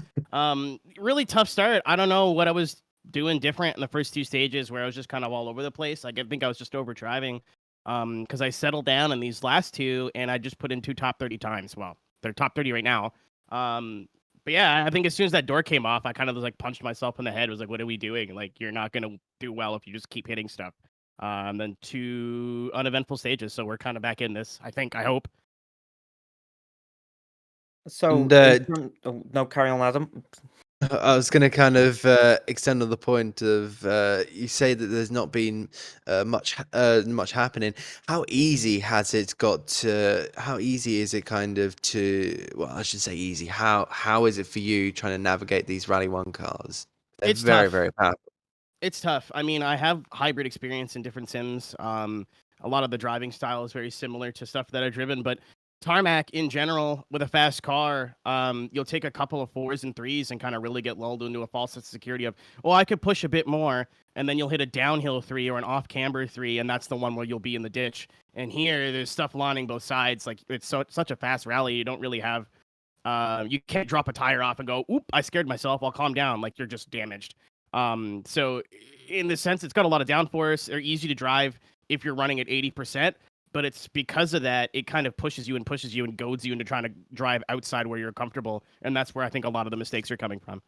Really tough start. I don't know what I was doing different in the first 2 stages where I was just kind of all over the place. I think I was just over driving because I settled down in these last 2 and I just put in 2 top 30 times. Well, they're top 30 right now. But yeah, I think as soon as that door came off, I kind of was like punched myself in the head. Was like, what are we doing? Like, you're not gonna do well if you just keep hitting stuff. Then 2 uneventful stages, so we're kind of back in this. I think. I hope. So, And oh, no, carry on, Adam. I was going to kind of extend on the point of you say that there's not been much happening. How easy has it got to? How easy is it kind of to? Well, I should say easy. How is it for you trying to navigate these Rally 1 cars? They're It's very tough. very powerful. It's tough. I mean, I have hybrid experience in different sims. A lot of the driving style is very similar to stuff that I've driven, but tarmac in general with a fast car, you'll take a couple of 4s and 3s and kind of really get lulled into a false sense of security of, well, I could push a bit more, and then you'll hit a downhill 3 or an off camber 3, and that's the one where you'll be in the ditch. And here, there's stuff lining both sides. Like, it's such a fast rally, you don't really have. You can't drop a tire off and go, oop, I scared myself, I'll calm down. Like, you're just damaged. So in the sense, it's got a lot of downforce. They're easy to drive if you're running at 80%, but it's because of that, it kind of pushes you and goads you into trying to drive outside where you're comfortable. And that's where I think a lot of the mistakes are coming from.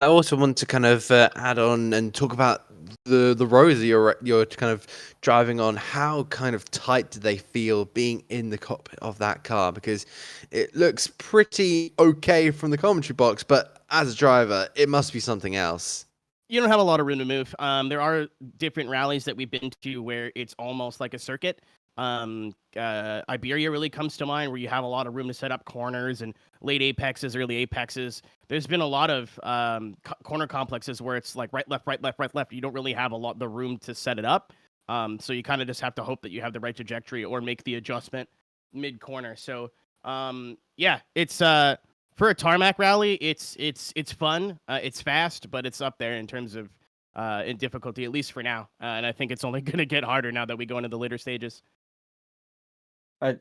I also want to kind of add on and talk about the roads that you're kind of driving on. How kind of tight do they feel being in the cockpit of that car? Because it looks pretty okay from the commentary box, but as a driver, it must be something else. You don't have a lot of room to move. There are different rallies that we've been to where it's almost like a circuit. Iberia really comes to mind, where you have a lot of room to set up corners and late apexes, early apexes. There's been a lot of corner complexes where it's like right, left, right, left, right, left. You don't really have the room to set it up. So you kind of just have to hope that you have the right trajectory or make the adjustment mid corner. So yeah, it's for a tarmac rally, it's fun. It's fast, but it's up there in terms of in difficulty, at least for now. And I think it's only going to get harder now that we go into the later stages.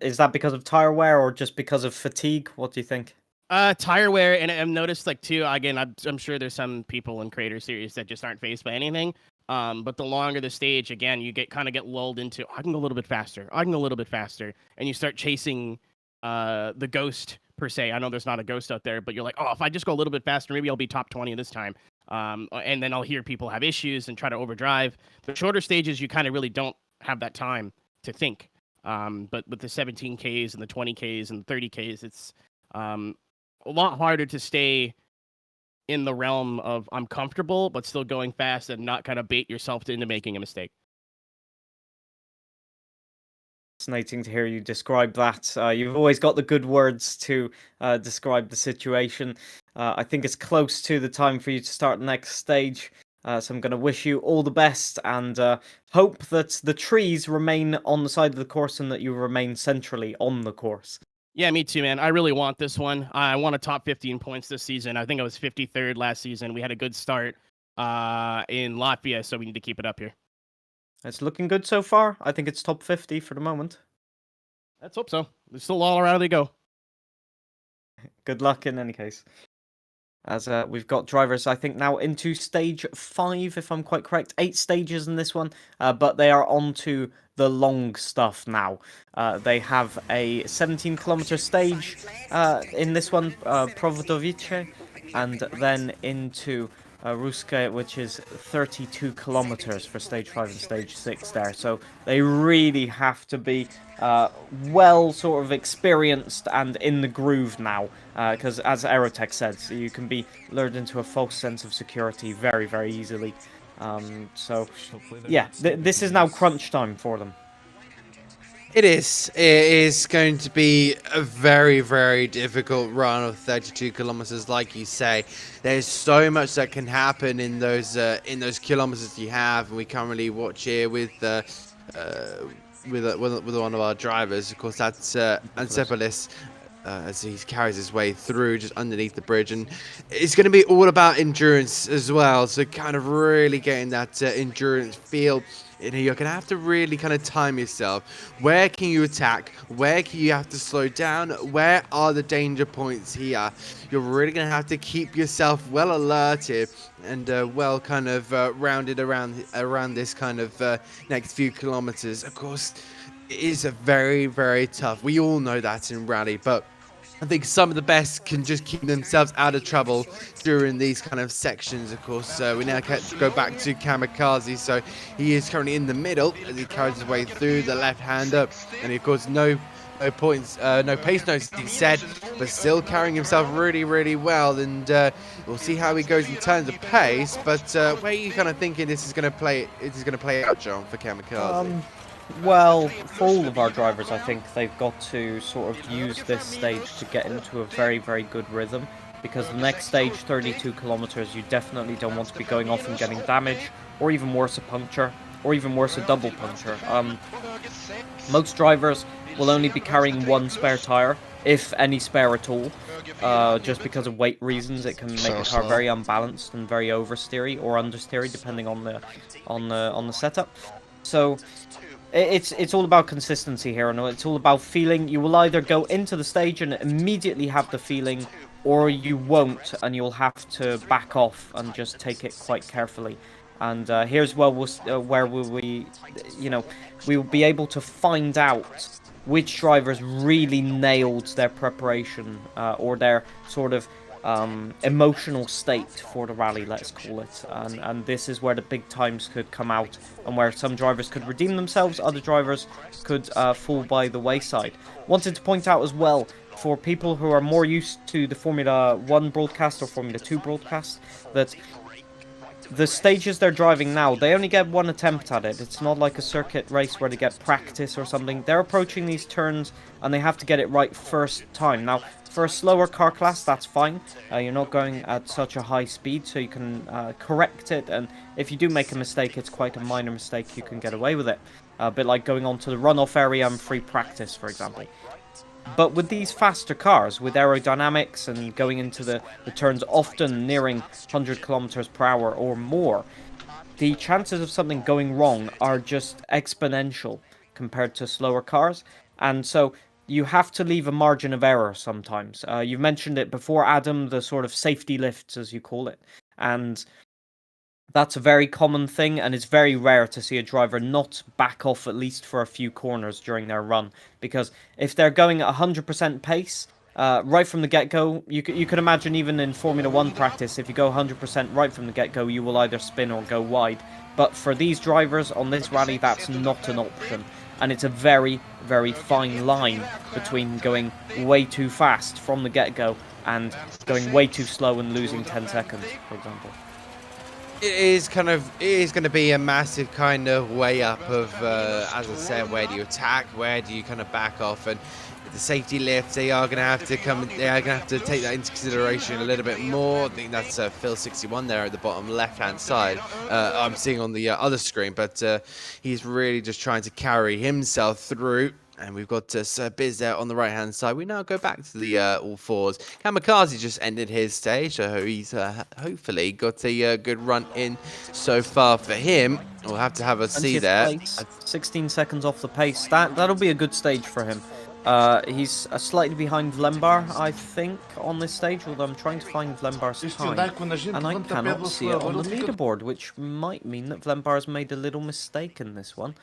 Is that because of tire wear or just because of fatigue? What do you think? Tire wear, and I've noticed like too. Again, I'm sure there's some people in Creator Series that just aren't faced by anything. But the longer the stage, again, you get lulled into, I can go a little bit faster. I can go a little bit faster, and you start chasing the ghost per se. I know there's not a ghost out there, but you're like, oh, if I just go a little bit faster, maybe I'll be top 20 this time. And then I'll hear people have issues and try to overdrive. The shorter stages, you kind of really don't have that time to think. But with the 17Ks and the 20Ks and the 30Ks, it's a lot harder to stay in the realm of I'm comfortable, but still going fast and not kind of bait yourself into making a mistake. Fascinating to hear you describe that. You've always got the good words to describe the situation. I think it's close to the time for you to start the next stage. So I'm going to wish you all the best and hope that the trees remain on the side of the course and that you remain centrally on the course. Yeah, me too, man. I really want this one. I want a top 15 points this season. I think I was 53rd last season. We had a good start in Latvia, so we need to keep it up here. It's looking good so far. I think it's top 50 for the moment. Let's hope so. There's still all around they go. Good luck in any case. As we've got drivers, I think, now into stage 5, if I'm quite correct. 8 stages in this one, but they are on to the long stuff now. They have a 17-kilometer stage in this one, Provodovice, and then into Ruska, which is 32 kilometers for stage 5 and stage 6 there. So they really have to be well sort of experienced and in the groove now, because as Aerotech says, you can be lured into a false sense of security very, very easily. So yeah, this is now crunch time for them. It is. It is going to be a very, very difficult run of 32 kilometers, like you say. There's so much that can happen in those kilometers you have, and we currently watch here with one of our drivers. Of course, that's Ansepolis. As he carries his way through just underneath the bridge, and it's going to be all about endurance as well, so kind of really getting that endurance feel. You're going to have to really kind of time yourself. Where can you attack? Where can you have to slow down? Where are the danger points here? You're really going to have to keep yourself well alerted and well kind of rounded around this kind of next few kilometers. Of course, it is a very, very tough. We all know that in rally, but I think some of the best can just keep themselves out of trouble during these kind of sections, of course. We now go back to Kamikaze. So he is currently in the middle as he carries his way through the left-hander. And of course, no points, no pace notes, he said, but still carrying himself really, really well. And we'll see how he goes in terms of pace. But where are you kind of thinking this is going to play out, John, for Kamikaze? Well, for all of our drivers, I think they've got to sort of use this stage to get into a very, very good rhythm. Because the next stage, 32 kilometers, you definitely don't want to be going off and getting damage, or even worse, a puncture, or even worse, a double puncture. Most drivers will only be carrying one spare tire, if any spare at all. Just because of weight reasons, it can make the car very unbalanced and very oversteery or understeery, depending on the setup. So it's all about consistency here, and it's all about feeling. You will either go into the stage and immediately have the feeling, or you won't, and you'll have to back off and just take it quite carefully. And here's where we will be able to find out which drivers really nailed their preparation or their sort of emotional state for the rally, let's call it. And this is where the big times could come out, and where some drivers could redeem themselves, other drivers could fall by the wayside. Wanted to point out as well, for people who are more used to the Formula 1 broadcast or Formula 2 broadcast, that the stages they're driving now, they only get one attempt at it. It's not like a circuit race where they get practice or something. They're approaching these turns and they have to get it right first time. Now, for a slower car class, that's fine. You're not going at such a high speed, so you can correct it. And if you do make a mistake, it's quite a minor mistake. You can get away with it. A bit like going on to the runoff area and free practice, for example. But with these faster cars, with aerodynamics and going into the turns often nearing 100 kilometers per hour or more, the chances of something going wrong are just exponential compared to slower cars. And so you have to leave a margin of error sometimes. You mentioned it before, Adam, the sort of safety lifts, as you call it. And that's a very common thing, and it's very rare to see a driver not back off at least for a few corners during their run. Because if they're going at 100% pace, right from the get-go, you can imagine even in Formula 1 practice, if you go 100% right from the get-go, you will either spin or go wide. But for these drivers on this rally, that's not an option. And it's a very, very fine line between going way too fast from the get-go and going way too slow and losing 10 seconds, for example. It is going to be a massive kind of way up of, as I said, where do you attack, where do you kind of back off, and the safety lifts, they are going to have to take that into consideration a little bit more. I think that's Phil61 there at the bottom left-hand side. I'm seeing on the other screen, but he's really just trying to carry himself through. And we've got Sir Biz there on the right-hand side. We now go back to the all fours. Kamikaze just ended his stage, so he's hopefully got a good run in so far for him. We'll have to have a see there. Place, 16 seconds off the pace. That'll be a good stage for him. He's slightly behind Vlembar, I think, on this stage, although I'm trying to find Vlembar's time, and I cannot see it on the leaderboard, which might mean that Vlembar's made a little mistake in this one.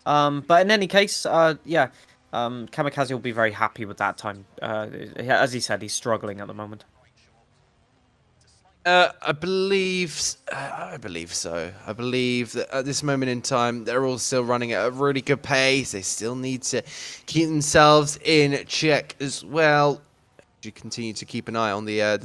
But in any case, yeah, Kamikaze will be very happy with that time. As he said, he's struggling at the moment. I believe so. I believe that at this moment in time, they're all still running at a really good pace. They still need to keep themselves in check as well. You continue to keep an eye on the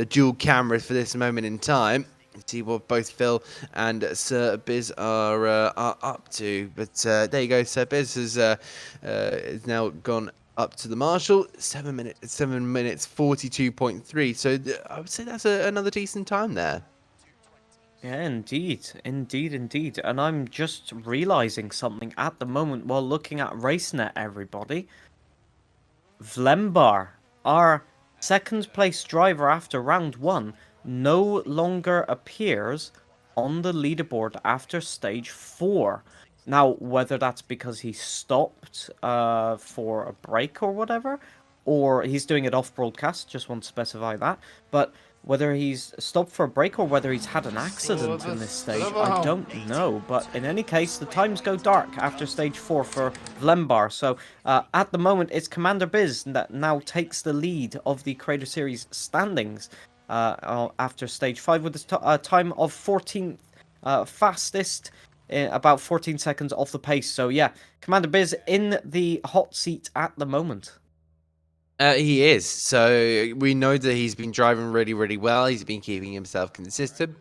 dual cameras for this moment in time. See what both Phil and Sir Biz are up to. But there you go. Sir Biz has now gone up to the marshal. 7 minutes 42.3. So I would say that's another decent time there. Yeah, indeed. And I'm just realizing something at the moment while looking at RaceNet, everybody. Vlembar, our second place driver after round 1, no longer appears on the leaderboard after stage 4. Now, whether that's because he stopped for a break or whatever, or he's doing it off broadcast, just want to specify that. But Whether he's stopped for a break or whether he's had an accident in this stage, I don't know. But in any case, the times go dark after stage 4 for Vlembar. So at the moment, it's Commander Biz that now takes the lead of the Creator Series standings after stage 5 with a time of 14th fastest. About 14 seconds off the pace. So yeah, Commander Biz in the hot seat at the moment. He is. So we know that he's been driving really, really well. He's been keeping himself consistent.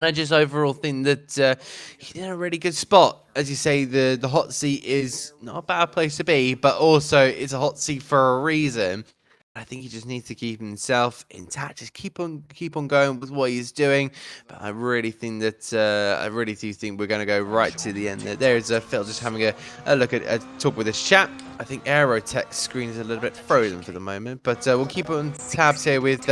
I just overall think that he's in a really good spot. As you say, the hot seat is not a bad place to be, but also it's a hot seat for a reason. I think he just needs to keep himself intact, just keep on going with what he's doing. But I really think that I really do think we're going to go right to the end. There's Phil just having a look at a talk with his chat. I think Aerotech's screen is a little bit frozen for the moment, but we'll keep on tabs here with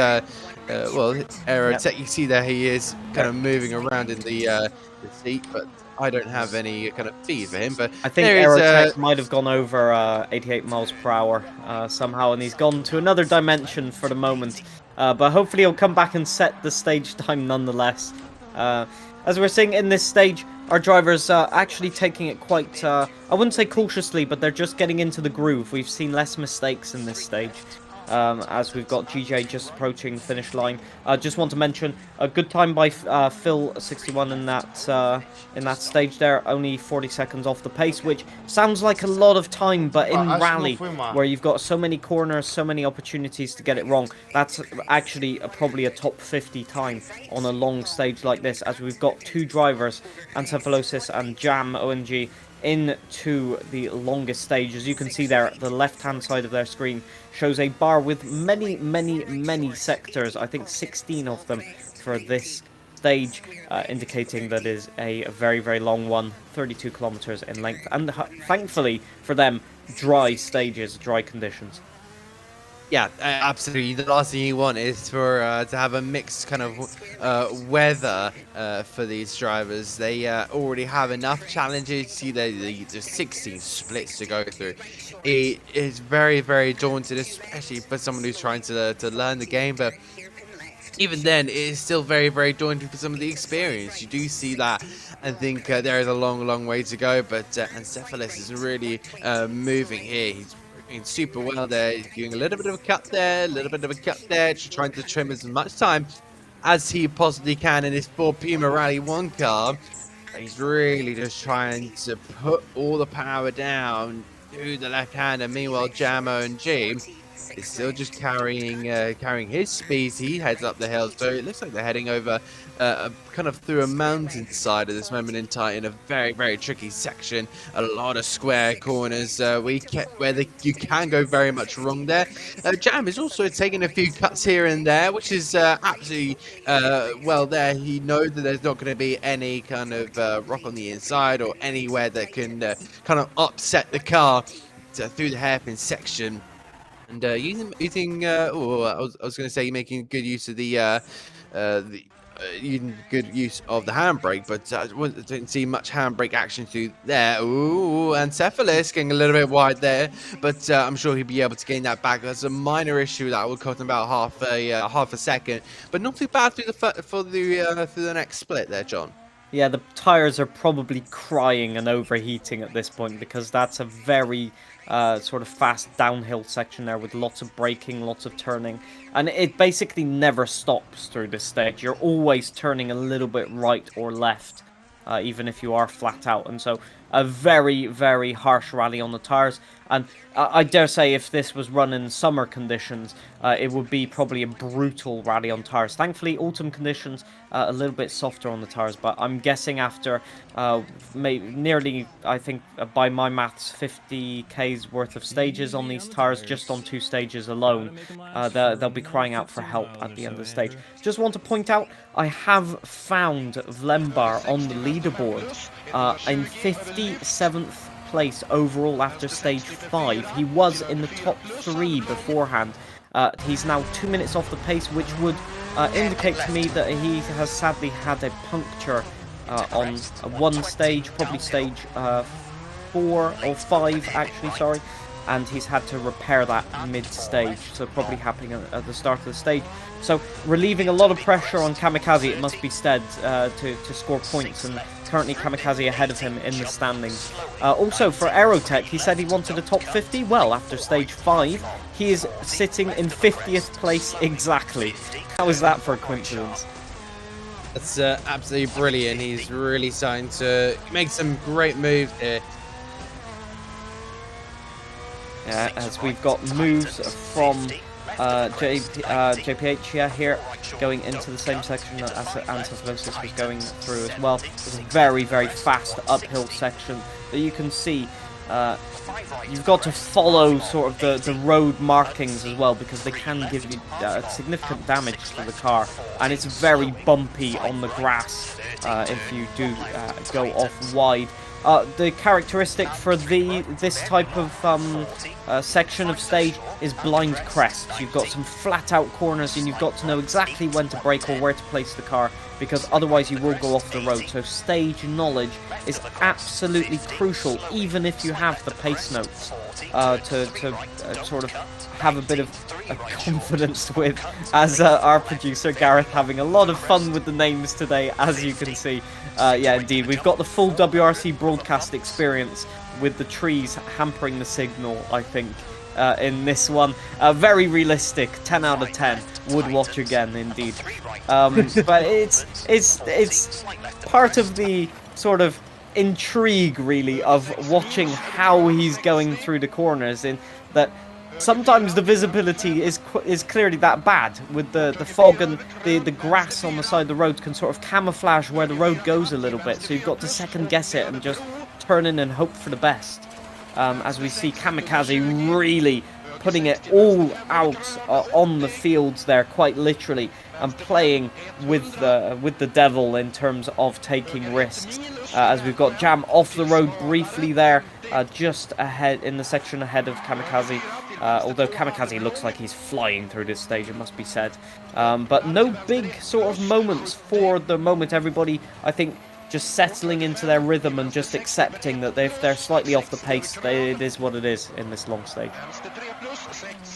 Aerotech. You see there he is kind of moving around in the seat, but I don't have any kind of feed for him. But I think Aerotech might have gone over 88 miles per hour somehow, and he's gone to another dimension for the moment. But hopefully he'll come back and set the stage time nonetheless. As we're seeing in this stage, our drivers are actually taking it quite, I wouldn't say cautiously, but they're just getting into the groove. We've seen less mistakes in this stage. As we've got GJ just approaching the finish line. Just want to mention a good time by Phil61 in that stage there, only 40 seconds off the pace, which sounds like a lot of time, but in rally, where you've got so many corners, so many opportunities to get it wrong, that's actually probably a top 50 time on a long stage like this, as we've got two drivers, Ancephalosis and Jam ONG, into the longest stage. As you can see there, the left-hand side of their screen shows a bar with many sectors. I think 16 of them for this stage, indicating that is a very long one, 32 kilometers in length, and thankfully for them, dry stages, dry conditions. Yeah, absolutely. The last thing you want is for to have a mixed kind of weather for these drivers. They already have enough challenges. See, there's 16 splits to go through. It is very daunting, especially for someone who's trying to learn the game. But even then, it is still very daunting for some of the experience. You do see that and think there is a long way to go. But Ancephalus is really moving here. He's super well there. He's doing a little bit of a cut there, just trying to trim as much time as he possibly can in his Ford Puma Rally 1 car. He's really just trying to put all the power down to the left hand, and meanwhile Jamo and G is still just carrying his speed. He heads up the hill, so it looks like they're heading over kind of through a mountainside at this moment in time, in a very tricky section. A lot of square corners where you can go very much wrong there. Jam is also taking a few cuts here and there, which is absolutely well there. He knows that there's not going to be any kind of rock on the inside or anywhere that can kind of upset the car through the hairpin section. And using I was going to say making good use of using good use of the handbrake, but I didn't see much handbrake action through there. Ooh, Ancephalus getting a little bit wide there, but I'm sure he'll be able to gain that back. That's a minor issue that will cost him about half a second, but not too bad through the next split there, John. Yeah, the tires are probably crying and overheating at this point, because that's a very sort of fast downhill section there with lots of braking, lots of turning, and it basically never stops through this stage. You're always turning a little bit right or left, even if you are flat out, and so a very harsh rally on the tires. And I dare say if this was run in summer conditions, it would be probably a brutal rally on tires. Thankfully, autumn conditions, a little bit softer on the tires, but I'm guessing after nearly, I think, by my maths, 50k's worth of stages on these tires, just on 2 stages alone, they'll be crying out for help at the end of the stage. Just want to point out, I have found Vlembar on the leaderboard in 57th place overall after stage 5. He was in the top 3 beforehand. He's now 2 minutes off the pace, which would indicate to me that he has sadly had a puncture on one stage, probably stage 4 or 5 actually, sorry. and he's had to repair that mid-stage, so probably happening at the start of the stage. So relieving a lot of pressure on Kamikaze, it must be said, to score points, and currently Kamikaze ahead of him in the standings. Also for Aerotech, he said he wanted a top 50. Well, after stage 5, he is sitting in 50th place exactly. How is that for a coincidence? That's absolutely brilliant. He's really starting to make some great moves here. Yeah, as we've got moves from JPH here going into the same section as Antislosis was going through as well. It's a very, very fast uphill section that you can see. You've got to follow sort of the road markings as well, because they can give you significant damage to the car, and it's very bumpy on the grass if you do go off wide. The characteristic for this type of section of stage is blind crests. You've got some flat out corners, and you've got to know exactly when to brake or where to place the car, because otherwise you will go off the road. So stage knowledge is absolutely crucial, even if you have the pace notes to sort of have a bit of confidence with, as our producer Gareth having a lot of fun with the names today, as you can see. Yeah, indeed, we've got the full WRC broadcast experience with the trees hampering the signal, I think, in this one. Very realistic, 10 out of 10. Would watch again, indeed. But it's part of the sort of intrigue, really, of watching how he's going through the corners, in that sometimes the visibility is clearly that bad with the fog, and the grass on the side of the road can sort of camouflage where the road goes a little bit, so you've got to second guess it and just turn in and hope for the best. As we see Kamikaze really putting it all out on the fields there, quite literally, and playing with the devil in terms of taking risks. As we've got Jam off the road briefly there, just ahead in the section ahead of Kamikaze. Although Kamikaze looks like he's flying through this stage, it must be said. But no big sort of moments for the moment. Everybody, I think, just settling into their rhythm and just accepting that if they're slightly off the pace, it is what it is in this long stage.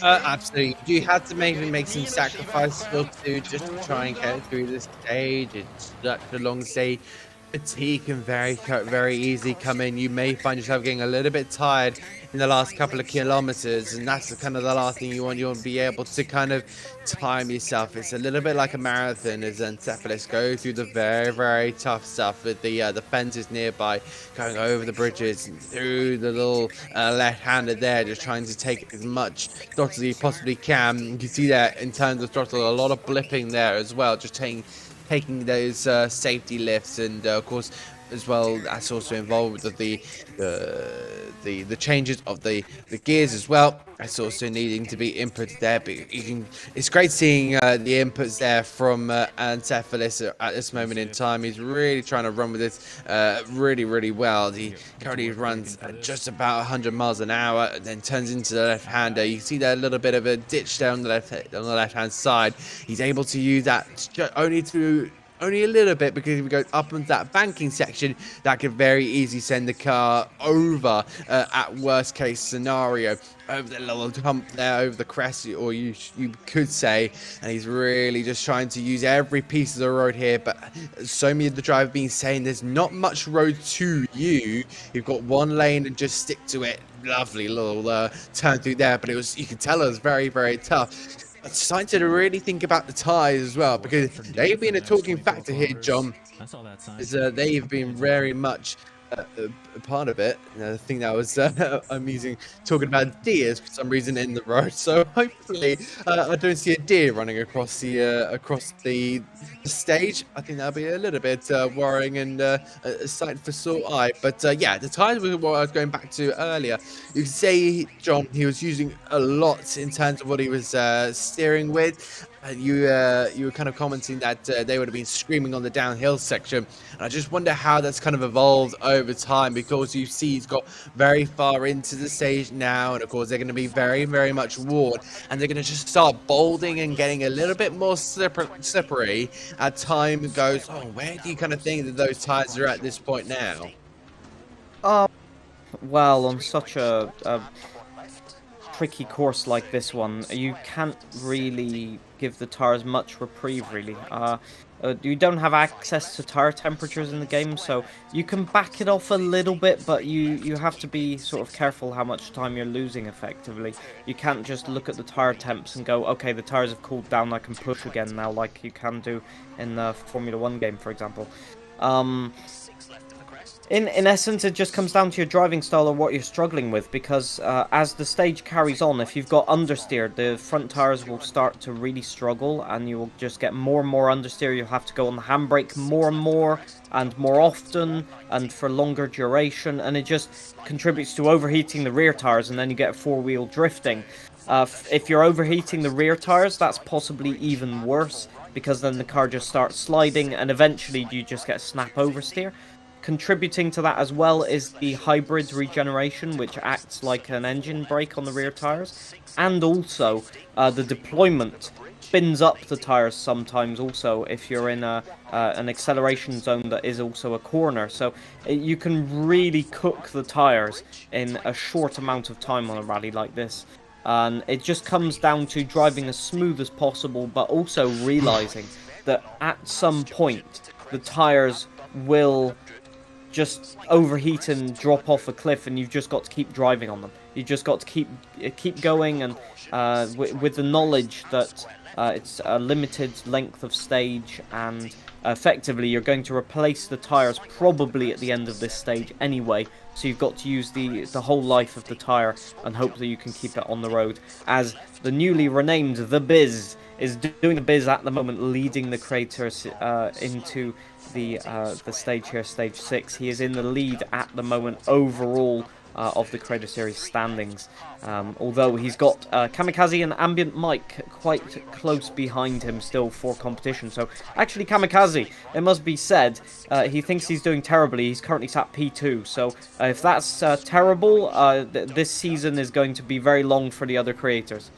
Absolutely. You have to maybe make some sacrifices to just to try and get through this stage. It's such a long stage. Fatigue can very easily come in. You may find yourself getting a little bit tired in the last couple of kilometers, and that's kind of the last thing you want. You want to be able to kind of time yourself. It's a little bit like a marathon as Encephalists go through the very tough stuff with the fences nearby, going over the bridges and through the little left-hander there, just trying to take as much throttle as you possibly can. You can see that in terms of throttle, a lot of blipping there as well, just taking those safety lifts, and of course as well that's also involved with the changes of the gears as well. That's also needing to be inputted there, but it's great seeing the inputs there from Ancephalis at this moment in time. He's really trying to run with this really well. He currently runs at just about 100 miles an hour, and then turns into the left-hander. You see that little bit of a ditch there on the left-hand side. He's able to use that only a little bit, because if we go up into that banking section, that could very easily send the car over at worst case scenario, over the little hump there, over the crest, or you could say. And he's really just trying to use every piece of the road here, but so many of the drivers have been saying there's not much road to you. You've got one lane and just stick to it. Lovely little turn through there, but you can tell it was very tough. I'm starting to really think about the tyres as well, because they've been a talking factor here, John. Is they've been very much a part of it. I think that was amusing, talking about deers for some reason in the road. So hopefully I don't see a deer running across the stage. I think that'll be a little bit worrying and a sight for sore eye. But yeah, the tyres was what I was going back to earlier. You can say, John, he was using a lot in terms of what he was steering with. You were kind of commenting that they would have been screaming on the downhill section, and I just wonder how that's kind of evolved over time, because you see he's got very far into the stage now, and of course they're going to be very much worn, and they're going to just start bolding and getting a little bit more slippery as time goes on. Where do you kind of think that those tires are at this point now? Well, on such a tricky course like this one, you can't really give the tires much reprieve, really. You don't have access to tire temperatures in the game, so you can back it off a little bit, but you have to be sort of careful how much time you're losing, effectively. You can't just look at the tire temps and go, okay, the tires have cooled down, I can push again now, like you can do in the Formula 1 game, for example. In essence, it just comes down to your driving style or what you're struggling with, because as the stage carries on, if you've got understeer, the front tires will start to really struggle, and you will just get more and more understeer. You'll have to go on the handbrake more and more often, and for longer duration, and it just contributes to overheating the rear tires, and then you get four-wheel drifting. If you're overheating the rear tires, that's possibly even worse, because then the car just starts sliding, and eventually you just get snap oversteer. Contributing to that as well is the hybrid regeneration, which acts like an engine brake on the rear tires, and also the deployment spins up the tires sometimes also if you're in an acceleration zone that is also a corner. So you can really cook the tires in a short amount of time on a rally like this. And it just comes down to driving as smooth as possible, but also realizing that at some point the tires will just overheat and drop off a cliff, and you've just got to keep driving on them. You've just got to keep going, and with the knowledge that it's a limited length of stage, and effectively you're going to replace the tires probably at the end of this stage anyway, so you've got to use the whole life of the tire and hope that you can keep it on the road, as the newly renamed The Biz is doing the biz at the moment, leading the creators into the stage here, stage 6. He is in the lead at the moment overall of the Creator Series standings, although he's got Kamikaze and Ambient Mike quite close behind him still for competition. So actually Kamikaze, it must be said, he thinks he's doing terribly. He's currently sat P2, so if that's terrible, this season is going to be very long for the other creators.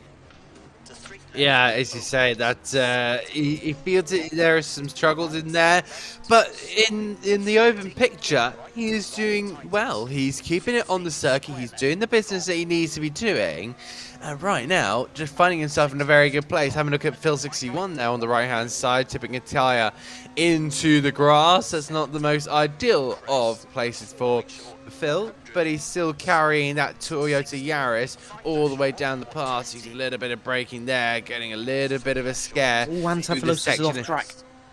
Yeah, as you say, that he feels there are some struggles in there, but in the open picture, he is doing well. He's keeping it on the circuit. He's doing the business that he needs to be doing, and right now, just finding himself in a very good place. Having a look at Phil 61 now on the right-hand side, tipping a tyre into the grass. That's not the most ideal of places for Phil, but he's still carrying that Toyota Yaris all the way down the pass, using a little bit of braking there, getting a little bit of a scare. Oh, Ancephalos is off track.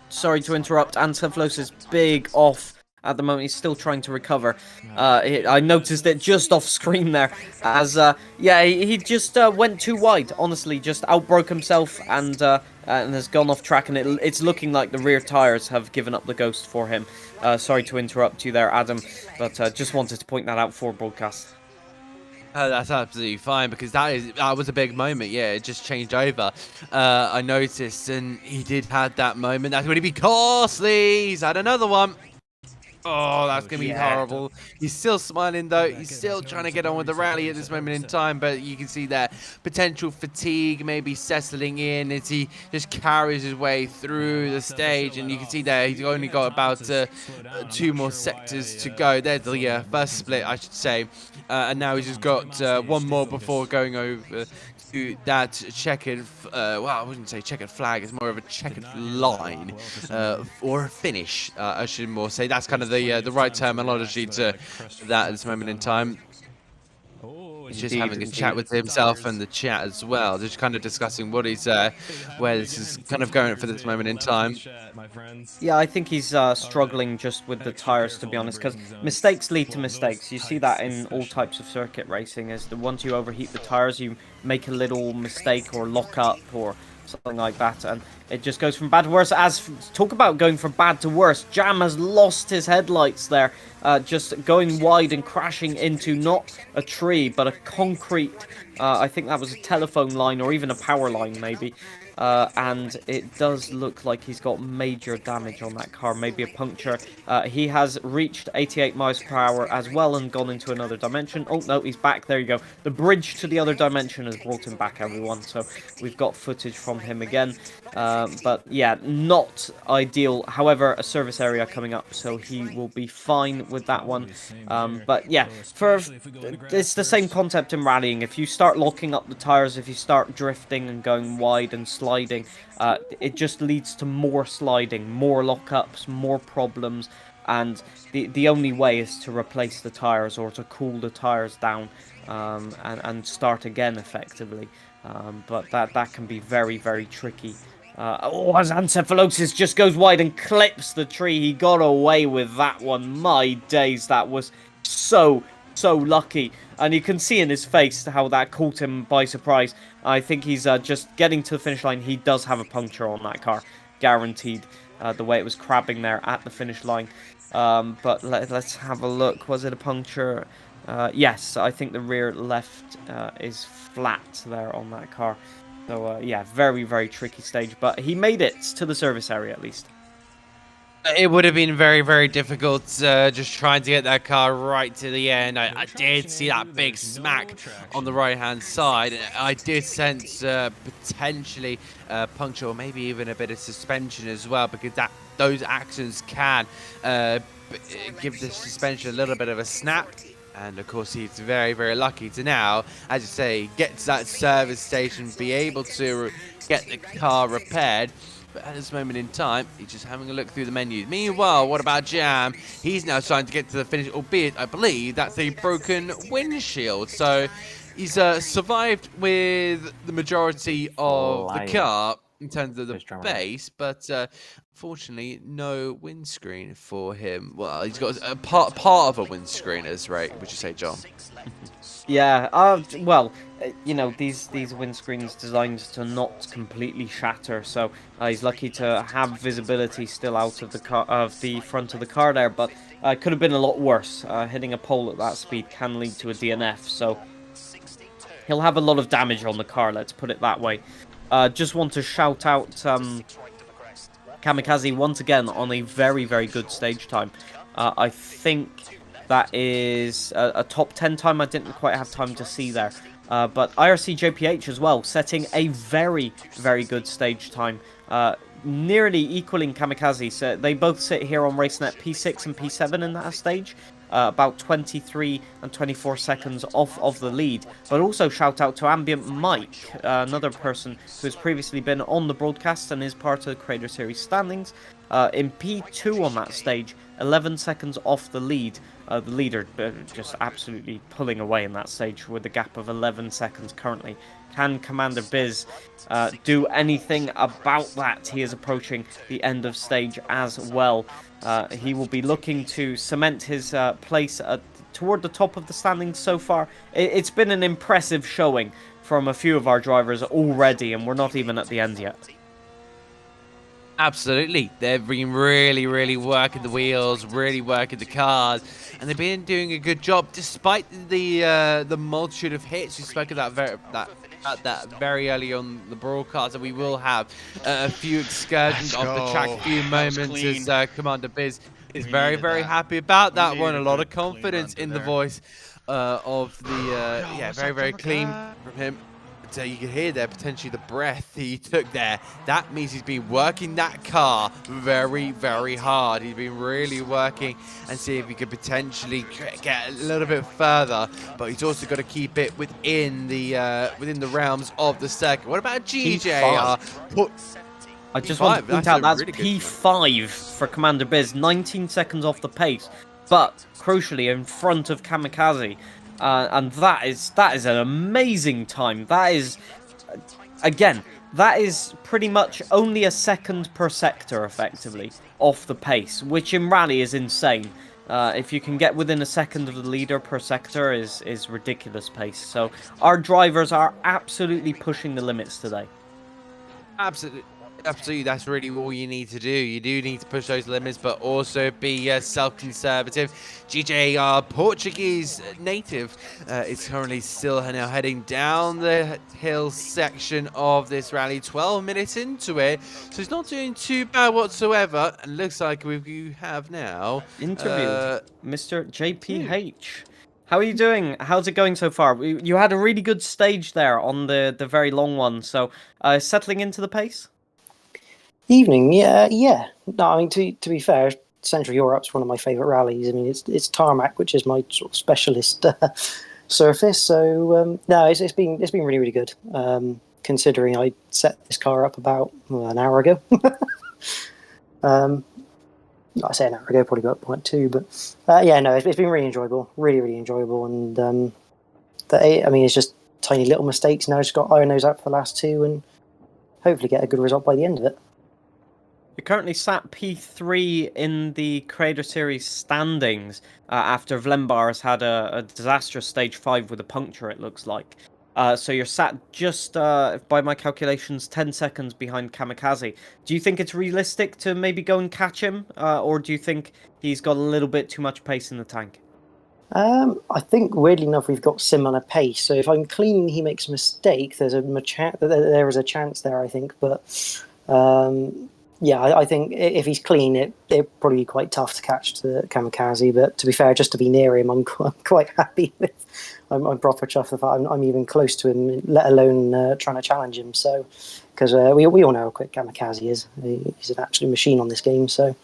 Sorry to interrupt. Ancephalos is big off at the moment. He's still trying to recover. I noticed it just off screen there, as yeah, he just went too wide. Honestly, just outbroke himself and has gone off track, and it's looking like the rear tires have given up the ghost for him. Sorry to interrupt you there, Adam, but just wanted to point that out for broadcast. That's absolutely fine, because that was a big moment. Yeah, it just changed over. I noticed, and he did have that moment. That's going to be costly. He's had another one. Oh, that's going to be horrible. He's still smiling, though. He's still trying to get on with the rally at this moment in time, but you can see that potential fatigue maybe settling in as he just carries his way through the stage, and you can see there he's only got about 2 more sectors to go. There's the first split, I should say, and now he's just got 1 more before going over to that checkered, well, I wouldn't say checkered flag, it's more of a checkered line, or a finish, I should more say. That's kind of the right terminology to that at this moment in time. He's just having a chat with himself and the chat as well, just kind of discussing what he's where this is kind of going for this moment in time. Yeah, I think he's struggling just with the tires, to be honest, because mistakes lead to mistakes. You see that in all types of circuit racing, is that once you overheat the tires, you make a little mistake or lock up or something like that, and it just goes from bad to worse. Talk about going from bad to worse, Jam has lost his headlights there, just going wide and crashing into not a tree but a concrete, I think that was a telephone line or even a power line maybe, and it does look like he's got major damage on that car, maybe a puncture. He has reached 88 miles per hour as well and gone into another dimension. Oh no, he's back. There you go. The bridge to the other dimension has brought him back, everyone, so we've got footage from him again. But yeah, not ideal. However, a service area coming up, so he will be fine with that one. But yeah, it's the same concept in rallying. If you start start locking up the tires, if you start drifting and going wide and sliding, it just leads to more sliding, more lockups, more problems. And the only way is to replace the tires or to cool the tires down and start again effectively. But that can be very, very tricky. As Ancephalosis just goes wide and clips the tree. He got away with that one. My days, that was so lucky. And you can see in his face how that caught him by surprise. I think he's just getting to the finish line. He does have a puncture on that car, guaranteed, the way it was crabbing there at the finish line. But let's have a look. Was it a puncture? Yes, I think the rear left is flat there on that car. So, yeah, very, very tricky stage. But he made it to the service area, at least. It would have been very, very difficult just trying to get that car right to the end. I did see that big smack on the right-hand side. I did sense potentially puncture or maybe even a bit of suspension as well, because those actions can give the suspension a little bit of a snap. And of course, he's very, very lucky to now, as you say, get to that service station, be able to get the car repaired. But at this moment in time, he's just having a look through the menu. Meanwhile, what about Jam? He's now trying to get to the finish, albeit I believe that's a broken windshield. So he's survived with the majority of the car in terms of the base, but unfortunately, no windscreen for him. Well, he's got a part of a windscreen, as right? Would you say, John? Yeah, well, you know, these windscreens designed to not completely shatter, so he's lucky to have visibility still out of the car, of the front of the car there, but it could have been a lot worse. Hitting a pole at that speed can lead to a DNF, so he'll have a lot of damage on the car, let's put it that way. Just want to shout out Kamikaze once again on a very, very good stage time. I think that is a top 10 time. I didn't quite have time to see there. But IRC JPH as well, setting a very, very good stage time. Nearly equaling Kamikaze. So they both sit here on RaceNet P6 and P7 in that stage. About 23 and 24 seconds off of the lead. But also shout out to Ambient Mike, another person who's previously been on the broadcast and is part of the Creator Series standings. In P2 on that stage, 11 seconds off the lead. The leader just absolutely pulling away in that stage with a gap of 11 seconds currently. Can Commander Biz do anything about that? He is approaching the end of stage as well. He will be looking to cement his place toward the top of the standings so far. It's been an impressive showing from a few of our drivers already, and we're not even at the end yet. Absolutely. They've been really, really working the wheels, really working the cars, and they've been doing a good job despite the multitude of hits. We spoke about that very early on the broadcast, that we will have a few excursions off the track, a few moments as Commander Biz is very, very happy about that one. A lot of confidence in the voice of the, yeah, very, very clean from him. So you can hear there potentially the breath he took there. That means he's been working that car very, very hard. He's been really working and see if he could potentially get a little bit further. But he's also got to keep it within the realms of the circuit. What about GJ? I just want to point out that's really P5 for Commander Biz, 19 seconds off the pace, but crucially in front of Kamikaze. And that is an amazing time. That is, again, that is pretty much only a second per sector, effectively, off the pace, which in rally is insane. If you can get within a second of the leader per sector is ridiculous pace. So our drivers are absolutely pushing the limits today. Absolutely, that's really all you need to do. You do need to push those limits, but also be self-conservative. GJ, Portuguese native, is currently still now heading down the hill section of this rally, 12 minutes into it. So he's not doing too bad whatsoever. And looks like we have now interview Mr. JPH. How are you doing? How's it going so far? You had a really good stage there on the very long one. So settling into the pace? Evening, yeah. No, I mean, to be fair, Central Europe's one of my favourite rallies. I mean, it's tarmac, which is my sort of specialist surface. So no, it's been really really good. Considering I set this car up about an hour ago. I say an hour ago, probably about 0.2, but yeah, no, it's been really enjoyable, really really enjoyable, and I mean, it's just tiny little mistakes. Now I just got to iron those out for the last two, and hopefully get a good result by the end of it. You're currently sat P3 in the Creator Series standings after Vlembar has had a disastrous stage 5 with a puncture, it looks like. So you're sat just, by my calculations, 10 seconds behind Kamikaze. Do you think it's realistic to maybe go and catch him? Or do you think he's got a little bit too much pace in the tank? I think weirdly enough we've got similar pace. So if I'm clean, he makes a mistake. There is a chance there, I think. But yeah, I think if he's clean, it'd probably be quite tough to catch the Kamikaze. But to be fair, just to be near him, I'm quite happy with. I'm proper chuffed the fact I'm even close to him, let alone trying to challenge him. So because we all know how quick Kamikaze is. He's an absolute machine on this game. So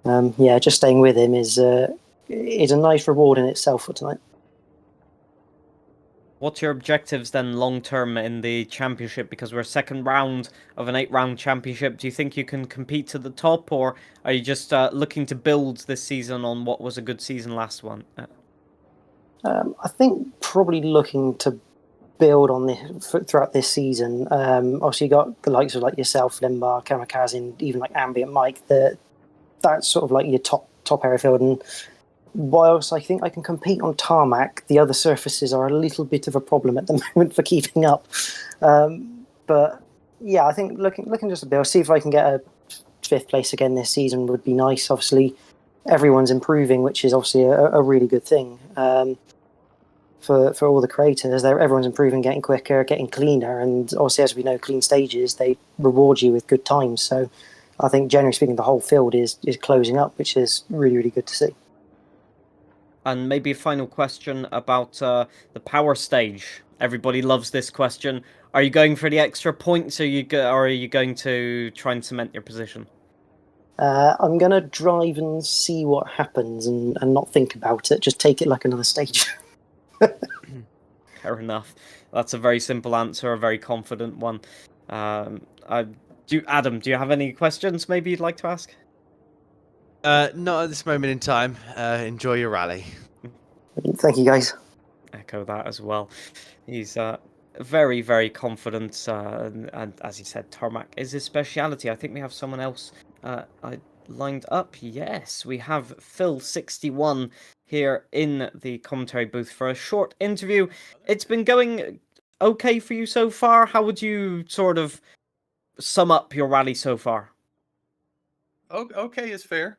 yeah, just staying with him is a nice reward in itself for tonight. What's your objectives then long term in the championship? Because we're second round of an 8-round championship. Do you think you can compete to the top, or are you just looking to build this season on what was a good season last one? I think probably looking to build on this throughout this season. Obviously, you got the likes of like yourself, Limbar, Kamikaze, and even like Ambient Mike. That's sort of like your top area field. And whilst I think I can compete on tarmac, the other surfaces are a little bit of a problem at the moment for keeping up. But yeah, I think looking just to build, see if I can get a 5th place again this season would be nice. Obviously, everyone's improving, which is obviously a really good thing. For all the creators, everyone's improving, getting quicker, getting cleaner, and obviously, as we know, clean stages, they reward you with good times. So I think, generally speaking, the whole field is closing up, which is really, really good to see. And maybe a final question about the power stage. Everybody loves this question. Are you going for the extra points, or are you going to try and cement your position? I'm going to drive and see what happens and not think about it. Just take it like another stage. Fair enough. That's a very simple answer, a very confident one. Adam, do you have any questions maybe you'd like to ask? Not at this moment in time. Enjoy your rally. Thank you, guys. Echo that as well. He's very, very confident, and as he said, tarmac is his speciality. I think we have someone else lined up. Yes, we have Phil61 here in the commentary booth for a short interview. It's been going okay for you so far. How would you sort of sum up your rally so far? Okay is fair.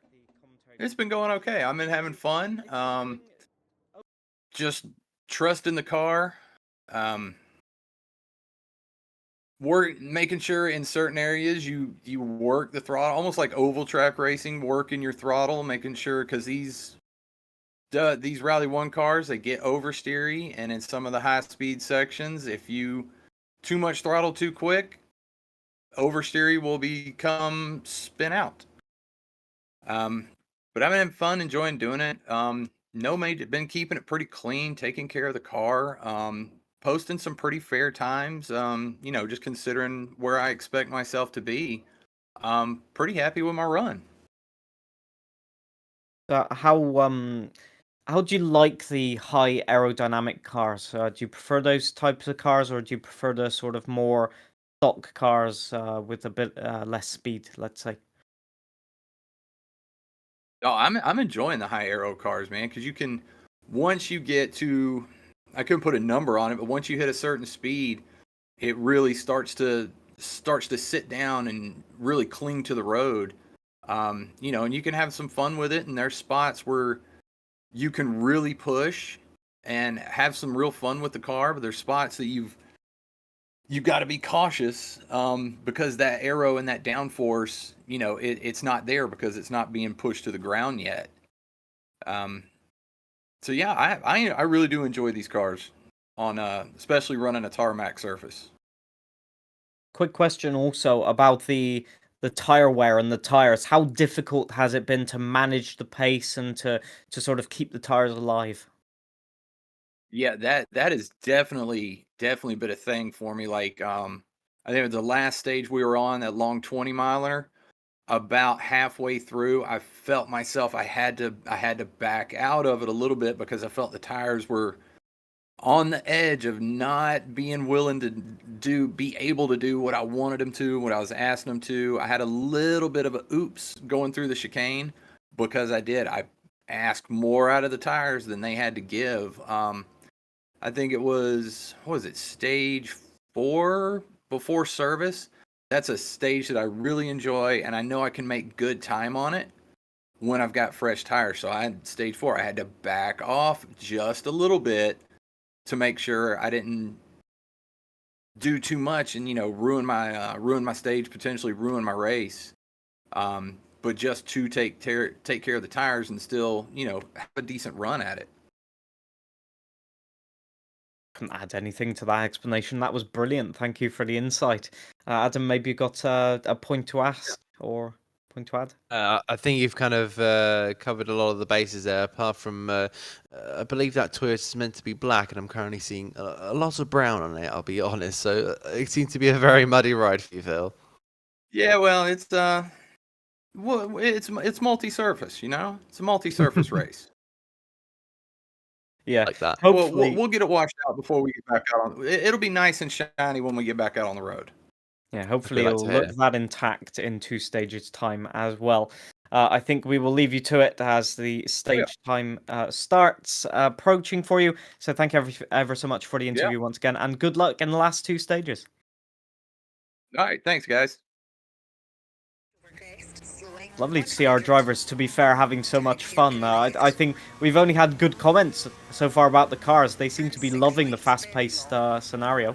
It's been going okay. I've been having fun. Just trust in the car. Making sure in certain areas you work the throttle, almost like oval track racing, working your throttle, making sure, because these Rally 1 cars, they get oversteery, and in some of the high speed sections, if you too much throttle too quick, oversteery will become spin out. But I've been having fun, enjoying doing it. Been keeping it pretty clean, taking care of the car, posting some pretty fair times. Just considering where I expect myself to be, pretty happy with my run. How do you like the high aerodynamic cars? Do you prefer those types of cars, or do you prefer the sort of more stock cars with a bit less speed, let's say? Oh, I'm enjoying the high aero cars, man, because once you get to, I couldn't put a number on it, but once you hit a certain speed, it really starts to sit down and really cling to the road. And you can have some fun with it, and there's spots where you can really push and have some real fun with the car, but there's spots that you've got to be cautious because that aero and that downforce, it's not there because it's not being pushed to the ground yet. So yeah, I really do enjoy these cars on especially running a tarmac surface. Quick question also about the tire wear and the tires. How difficult has it been to manage the pace and to sort of keep the tires alive? Yeah, that is definitely been a thing for me. Like, I think the last stage we were on, that long 20 miler, about halfway through, I felt myself. I had to back out of it a little bit because I felt the tires were on the edge of not being willing to be able to do what I wanted them to, what I was asking them to. I had a little bit of a oops going through the chicane because I asked more out of the tires than they had to give. I think it was, what was it, stage 4 before service. That's a stage that I really enjoy, and I know I can make good time on it when I've got fresh tires. So I had stage 4. I had to back off just a little bit to make sure I didn't do too much and ruin my stage, potentially ruin my race. But just to take care of the tires and still have a decent run at it. Couldn't add anything to that explanation. That was brilliant. Thank you for the insight. Adam, maybe you got a point to ask or point to add? I think you've kind of covered a lot of the bases there, apart from I believe that Toyota is meant to be black, and I'm currently seeing a lot of brown on it, I'll be honest. So it seems to be a very muddy ride for you, Phil. Yeah, well, it's multi-surface, It's a multi-surface race. Yeah, like that. hopefully We'll get it washed out before we get back out on. It'll be nice and shiny when we get back out on the road. Yeah, hopefully like it'll to look hear. that intact in 2 stages time as well. I think we will leave you to it as the stage time starts approaching for you. So thank you ever so much for the interview once again, and good luck in the last 2 stages. All right, thanks, guys. Lovely to see our drivers, to be fair, having so much fun. I think we've only had good comments so far about the cars. They seem to be loving the fast-paced scenario.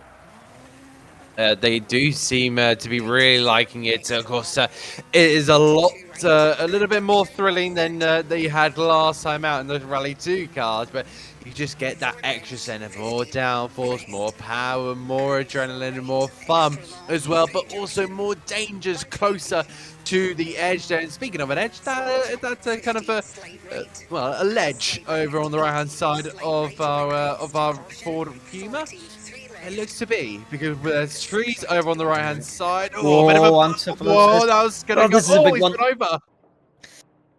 They do seem to be really liking it. Of course, it is a little bit more thrilling than they had last time out in the Rally 2 cars, but you just get that extra center, more downforce, more power, more adrenaline, and more fun as well, but also more dangers closer to the edge there. And speaking of an edge, that's a kind of a ledge over on the right-hand side of our Ford Puma. It looks to be, because there's trees over on the right-hand side. Whoa, that was going to go. This is a big one. Over.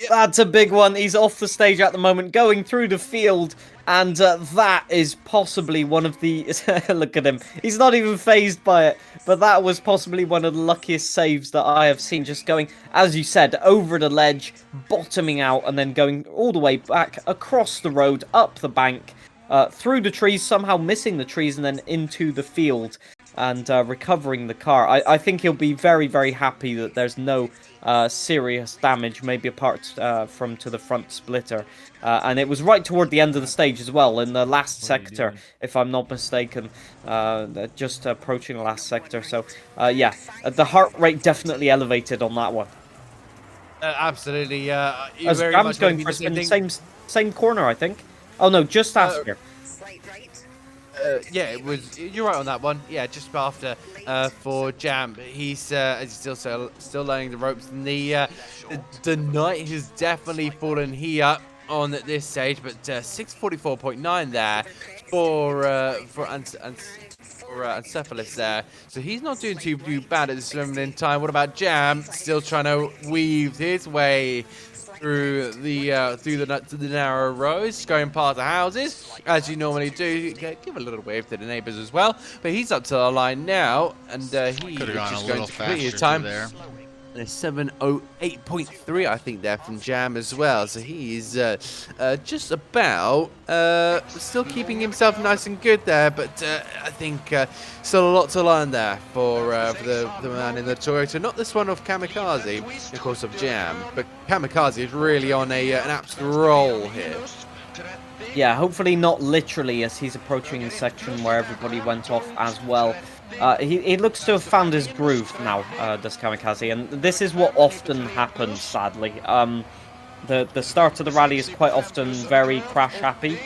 That's a big one. He's off the stage at the moment, going through the field, and that is possibly one of the... Look at him. He's not even phased by it, but that was possibly one of the luckiest saves that I have seen, just going, as you said, over the ledge, bottoming out, and then going all the way back across the road, up the bank, through the trees, somehow missing the trees, and then into the field, and recovering the car. I think he'll be very, very happy that there's no serious damage, maybe apart from to the front splitter. And it was right toward the end of the stage as well, in the last sector, if I'm not mistaken, just approaching the last sector. So, yeah, the heart rate definitely elevated on that one. Absolutely. As Graham's going for a spin, same corner, I think. Oh no, just after. Yeah, it was. You're right on that one. Yeah, just after for Jam. He's still learning the ropes, and the night has definitely fallen here on this stage. But 6:44.9 there for Ancephalus there. So he's not doing too bad at this moment in time. What about Jam? Still trying to weave his way through the narrow roads, going past the houses, as you normally do. Give a little wave to the neighbours as well. But he's up to the line now, and he is just going to complete his time. There. And a 7:08.3, I think, there from Jam as well. So he's just about still keeping himself nice and good there. But I think still a lot to learn there for the man in the Toyota. Not this one of Kamikaze, of course, of Jam. But Kamikaze is really on an absolute roll here. Yeah, hopefully not literally, as he's approaching the section where everybody went off as well. He looks to have found his groove now, does Kamikaze, and this is what often happens, sadly. The start of the rally is quite often very crash happy,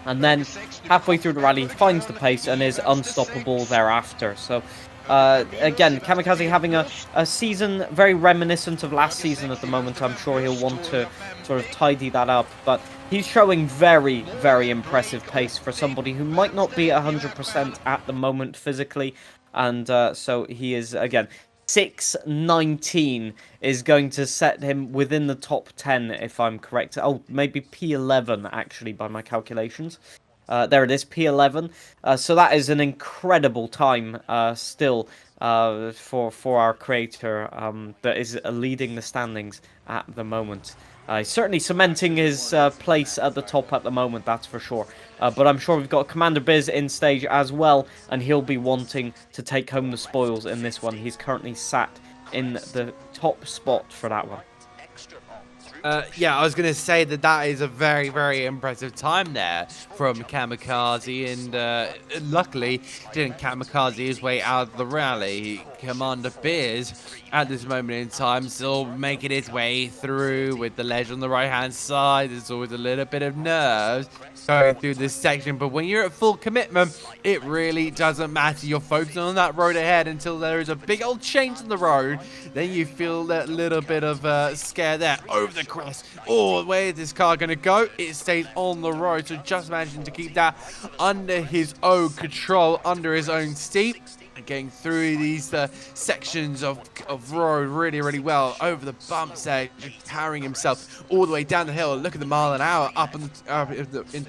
And then halfway through the rally, he finds the pace and is unstoppable thereafter. So, again, Kamikaze having a season very reminiscent of last season at the moment. I'm sure he'll want to sort of tidy that up. But he's showing very, very impressive pace for somebody who might not be 100% at the moment physically. And so he is, again, 6:19 is going to set him within the top 10, if I'm correct. Oh, maybe P11, actually, by my calculations. There it is, P11. So that is an incredible time still for our creator that is leading the standings at the moment. He's certainly cementing his place at the top at the moment, that's for sure. But I'm sure we've got Commander Biz in stage as well, and he'll be wanting to take home the spoils in this one. He's currently sat in the top spot for that one. Yeah, I was going to say that is a very, very impressive time there from Kamikaze, and luckily didn't Kamikaze his way out of the rally. Commander Beers, at this moment in time, still making his way through with the ledge on the right-hand side. There's always a little bit of nerves going through this section, but when you're at full commitment, it really doesn't matter. You're focusing on that road ahead until there is a big old change in the road. Then you feel that little bit of scare there. Over the crest. Oh, where is this car going to go? It stays on the road, so just managing to keep that under his own control, under his own steam. Getting through these sections of road really, really well. Over the bumps there, carrying himself all the way down the hill. Look at the mile an hour up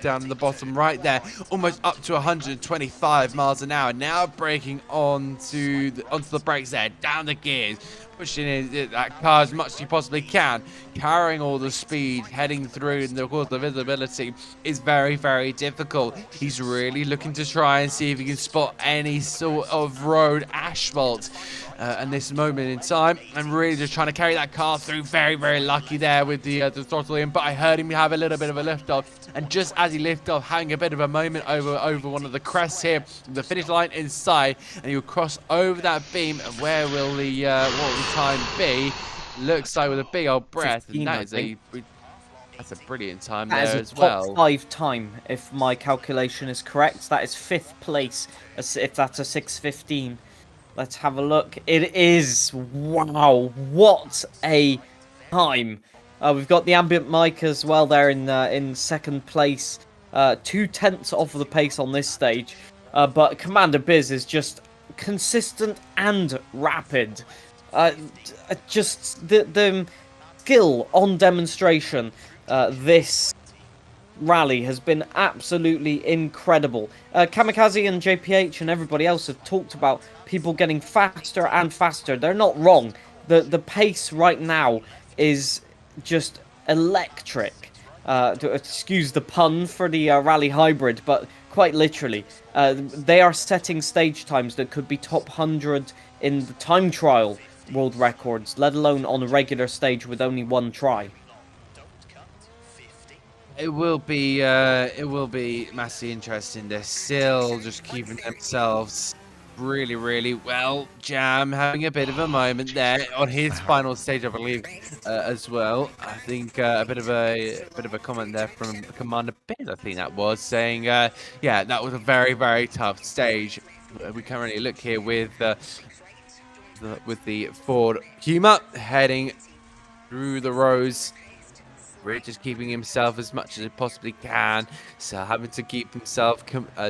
down in the bottom right there. Almost up to 125 miles an hour. Now braking onto the brakes there. Down the gears. Pushing in that car as much as you possibly can, carrying all the speed, heading through, and of course the visibility is very, very difficult. He's really looking to try and see if he can spot any sort of road asphalt at this moment in time, and really just trying to carry that car through. Very, very lucky there with the throttle in, but I heard him have a little bit of a lift off, and just as he lifted off, having a bit of a moment over one of the crests here, the finish line inside, and he'll cross over that beam. And where will the what will the time be? Looks like with a big old breath, 15, and that's a brilliant time that there is as a well. top 5 time, if my calculation is correct. That is 5th place, if that's a 6:15. Let's have a look. It is. Wow, what a time. We've got the ambient mic as well there in 2nd place. 2/10 off of the pace on this stage. But Commander Biz is just consistent and rapid. Just the skill on demonstration this rally has been absolutely incredible. Kamikaze and JPH and everybody else have talked about people getting faster and faster. They're not wrong. The pace right now is just electric. Excuse the pun for the rally hybrid, but quite literally, they are setting stage times that could be top 100 in the time trial world records, let alone on a regular stage with only one try. It will be massively interesting. They're still just keeping themselves really, really well. Jam having a bit of a moment there on his final stage, I believe, as well. I think a bit of a comment there from Commander Biz, I think that was, saying, yeah, that was a very, very tough stage. We currently look here with the Ford Puma heading through the rows. Really just keeping himself as much as he possibly can. So having to keep himself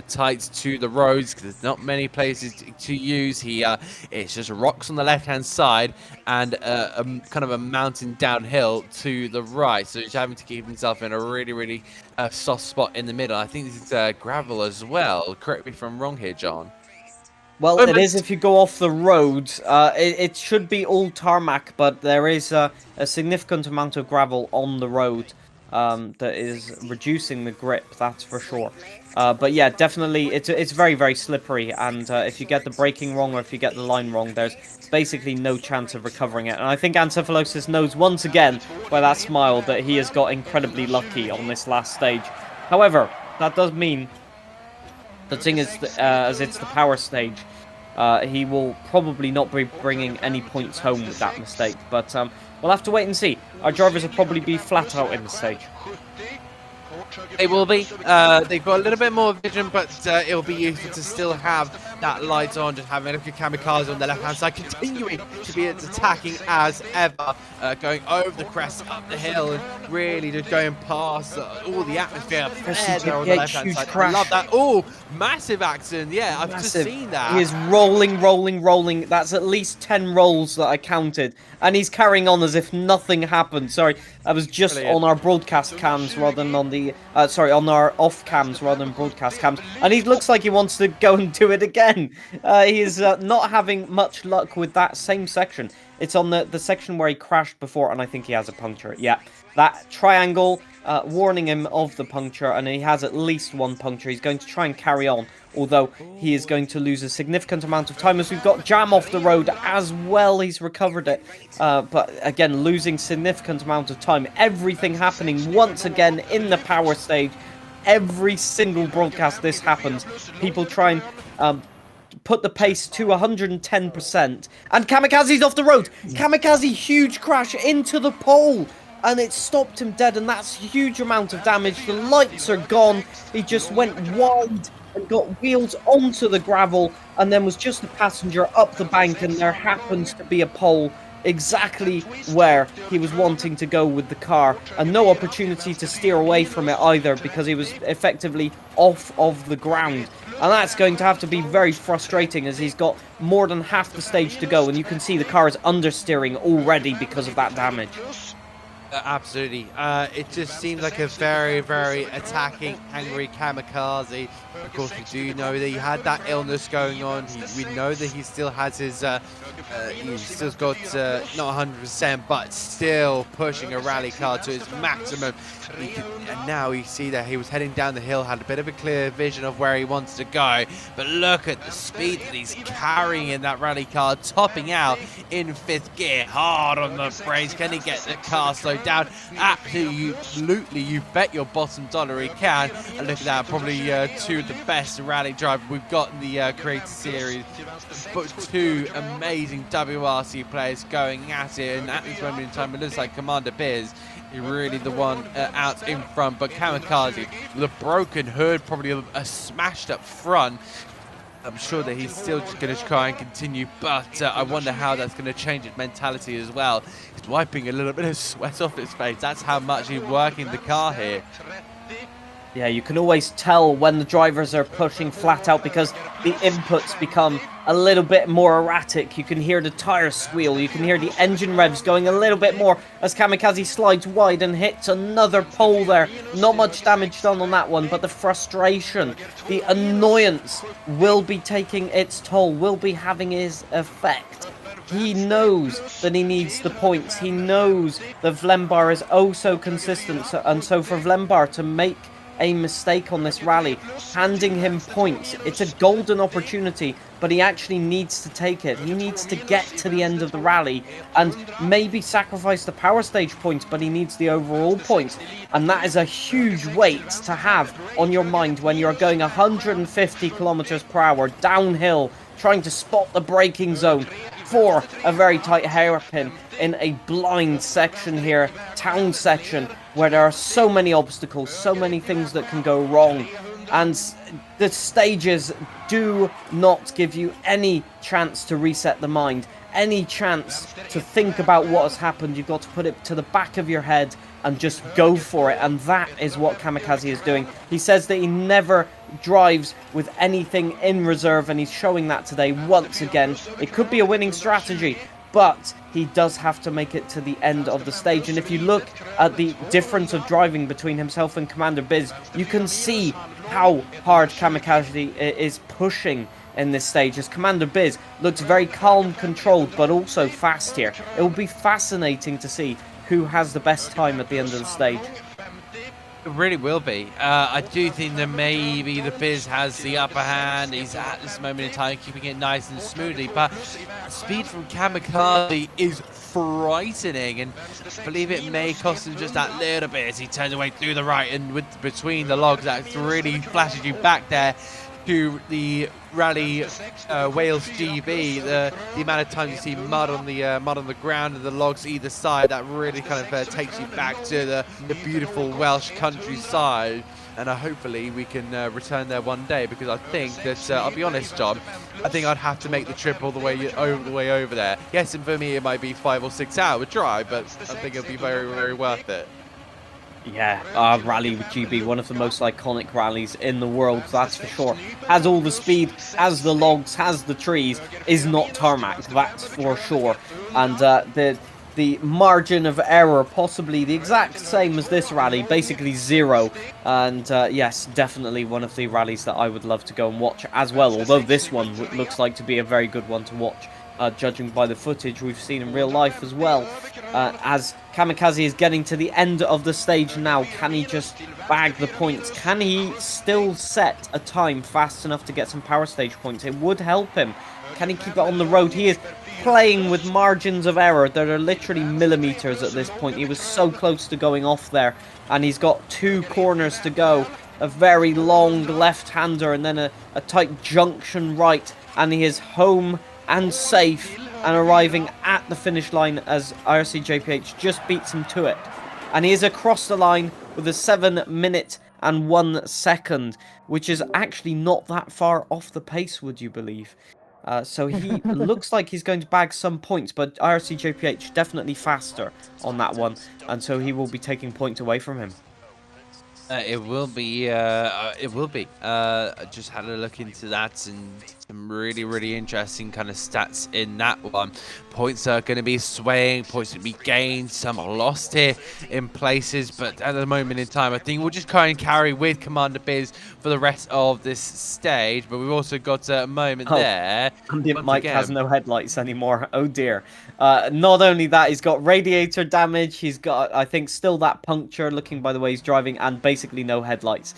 tight to the roads because there's not many places to use here. It's just rocks on the left-hand side and kind of a mountain downhill to the right. So he's having to keep himself in a really, really soft spot in the middle. I think this is gravel as well. Correct me if I'm wrong here, John. Well, it is if you go off the road. It should be all tarmac, but there is a significant amount of gravel on the road that is reducing the grip, that's for sure. But yeah, definitely, it's very, very slippery, and if you get the braking wrong or if you get the line wrong, there's basically no chance of recovering it. And I think Ancephalosis knows once again by that smile that he has got incredibly lucky on this last stage. However, that does mean the thing is, as it's the power stage, he will probably not be bringing any points home with that mistake. But we'll have to wait and see. Our drivers will probably be flat out in the stage. They will be. They've got a little bit more vision, but it'll be useful to still have that light on, just having a look at Kamikaze on the left-hand side, continuing to be attacking as ever, going over the crest, up the hill, and really just going past all the atmosphere there on the left-hand side. Crash. I love that. Oh, massive accident. Yeah, I've just seen that. He is rolling. That's at least 10 rolls that I counted. And he's carrying on as if nothing happened. Sorry, I was just on our broadcast cams rather than on the... on our off cams rather than broadcast cams. And he looks like he wants to go and do it again. He is not having much luck with that same section. It's on the section where he crashed before, and I think he has a puncture. Yeah, that triangle warning him of the puncture, and he has at least one puncture. He's going to try and carry on, although he is going to lose a significant amount of time as we've got Jam off the road as well. He's recovered it, but again, losing significant amount of time. Everything happening once again in the power stage. Every single broadcast this happens. People try and put the pace to 110%. And Kamikaze's off the road. Kamikaze, huge crash into the pole. And it stopped him dead, and that's a huge amount of damage. The lights are gone. He just went wide and got wheels onto the gravel, and then was just a passenger up the bank, and there happens to be a pole exactly where he was wanting to go with the car, and no opportunity to steer away from it either, because he was effectively off of the ground. And that's going to have to be very frustrating, as he's got more than half the stage to go, and you can see the car is understeering already because of that damage. Absolutely. It just seems like a very, very attacking, angry Kamikaze. Of course, we do know that he had that illness going on. We know that he still has his, he's still got, not 100%, but still pushing a rally car to its maximum. And now we see that he was heading down the hill, had a bit of a clear vision of where he wants to go. But look at the speed that he's carrying in that rally car, topping out in 5th gear, hard on the brakes. Can he get the car slowed down? Absolutely, you bet your bottom dollar he can. And look at that, probably two of the best rally drivers we've got in the Creator Series, but two amazing WRC players going at it. And at this moment in time, it looks like Commander Biz is really the one out in front, but Kamikaze with a broken hood, probably a smashed up front. I'm sure that he's still just going to try and continue, but I wonder how that's going to change his mentality as well. He's wiping a little bit of sweat off his face. That's how much he's working the car here. Yeah, you can always tell when the drivers are pushing flat out, because the inputs become a little bit more erratic. You can hear the tires squeal, you can hear the engine revs going a little bit more as Kamikaze slides wide and hits another pole there. Not much damage done on that one, but the frustration, the annoyance will be taking its toll, will be having his effect. He knows that he needs the points. He knows that Vlembar is oh so consistent, and so for Vlembar to make a mistake on this rally, handing him points, it's a golden opportunity, but he actually needs to take it. He needs to get to the end of the rally and maybe sacrifice the power stage points, but he needs the overall points, and that is a huge weight to have on your mind when you're going 150 kilometers per hour downhill, trying to spot the braking zone for a very tight hairpin in a blind section here, town section, where there are so many obstacles, so many things that can go wrong. And the stages do not give you any chance to reset the mind, any chance to think about what has happened. You've got to put it to the back of your head and just go for it. And that is what Kamikaze is doing. He says that he never drives with anything in reserve, and he's showing that today once again. It could be a winning strategy, but he does have to make it to the end of the stage. And if you look at the difference of driving between himself and Commander Biz, you can see how hard Kamikaze is pushing in this stage, as Commander Biz looks very calm, controlled, but also fast here. It will be fascinating to see who has the best time at the end of the stage. It really will be. I do think that maybe the Biz has the upper hand. He's at this moment in time keeping it nice and smoothly, but speed from Kamikaze is frightening, and I believe it may cost him just that little bit as he turns away through the right, and with between the logs that really flashes you back there. to the Rally Wales GB, the amount of times you see mud on the ground and the logs either side, that really kind of takes you back to the beautiful Welsh countryside. And hopefully we can return there one day, because I think that I'll be honest, John, I think I'd have to make the trip all the way over there. Yes, and for me it might be 5 or 6 hour drive, but I think it'll be very, very worth it. Yeah, Rally with GB, one of the most iconic rallies in the world, that's for sure. Has all the speed, has the logs, has the trees, is not tarmac, that's for sure. And the margin of error, possibly the exact same as this rally, basically 0. And yes, definitely one of the rallies that I would love to go and watch as well, although this one looks like to be a very good one to watch. Judging by the footage we've seen in real life as well. As Kamikaze is getting to the end of the stage now, can he just bag the points? Can he still set a time fast enough to get some power stage points? It would help him. Can he keep it on the road? He is playing with margins of error that are literally millimeters at this point. He was so close to going off there, and he's got 2 corners to go. A very long left-hander and then a tight junction right, and he is home and safe and arriving at the finish line as IRC JPH just beats him to it. And he is across the line with a 7 minute and 1 second, which is actually not that far off the pace, would you believe? So he looks like he's going to bag some points, but IRC JPH definitely faster on that one, and so he will be taking points away from him. It will be. I just had a look into that, and some really, really interesting kind of stats in that one. Points are going to be swaying, points are going to be gained, some are lost here in places, but at the moment in time, I think we'll just try and carry with Commander Biz for the rest of this stage. But we've also got a moment there. Mike has no headlights anymore. Oh dear. Not only that, he's got radiator damage, he's got, I think, still that puncture, looking by the way he's driving, and basically no headlights.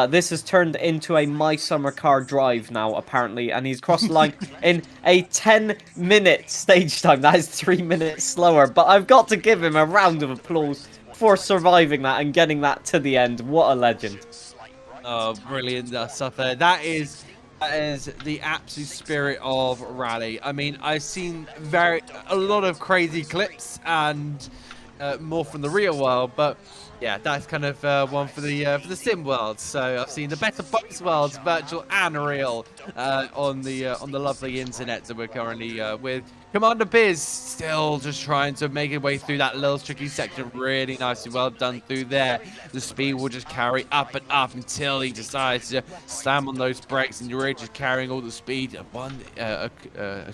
This has turned into a My Summer Car drive now, apparently, and he's crossed the line in a 10-minute stage time. That is 3 minutes slower, but I've got to give him a round of applause for surviving that and getting that to the end. What a legend. Oh, brilliant stuff there. That is the absolute spirit of rally. I mean, I've seen a lot of crazy clips and more from the real world, but yeah, that's kind of one for the sim world. So I've seen the best of both worlds, virtual and real, on the lovely internet that we're currently with. Commander Biz still just trying to make his way through that little tricky section. Really nicely well done through there. The speed will just carry up and up until he decides to slam on those brakes, and you're really just carrying all the speed. A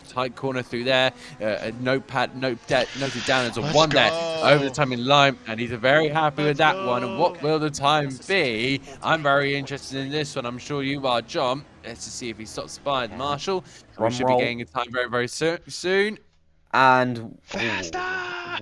tight corner through there. A noted down as a 1 there over the timing line, and he's very happy with that one. And what will the time be? I'm very interested in this one. I'm sure you are, John. Let's just see if he stops by the marshal. We should be getting a time very, very soon. And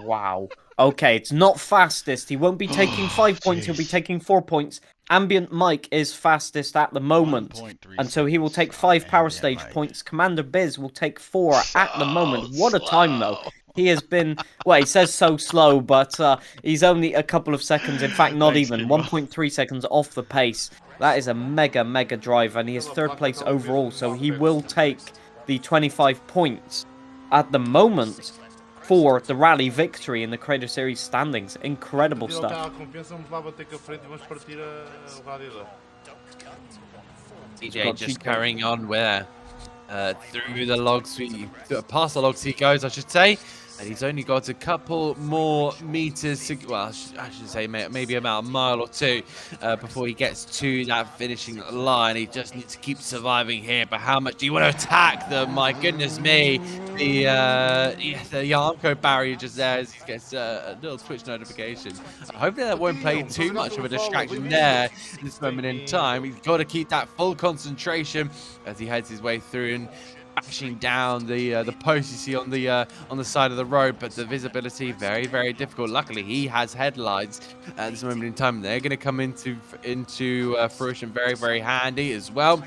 wow. Okay, it's not fastest. He won't be taking 5 points. He'll be taking 4 points. Ambient Mike is fastest at the moment, and so he will take 5 power stage points. Commander Biz will take 4 at the moment. What a time, though. He has been, well, he says so slow, but he's only a couple of seconds, in fact, not even, 1.3 seconds off the pace. That is a mega, mega drive, and he is 3rd place overall, so he will take the 25 points at the moment for the rally victory in the Creator Series standings. Incredible stuff. DJ just carrying on where through the logs, past the logs he goes, I should say. And he's only got a couple more meters to, well, I should say maybe about a mile or 2 before he gets to that finishing line. He just needs to keep surviving here. But how much do you want to attack them? My goodness me. The Yarmco barrier just there as he gets a little Twitch notification. Hopefully that won't play too much of a distraction there at this moment in time. He's got to keep that full concentration as he heads his way through. And crashing down the post you see on the side of the road, but the visibility very, very difficult. Luckily, he has headlights at this moment in time. They're going to come into fruition very, very handy as well.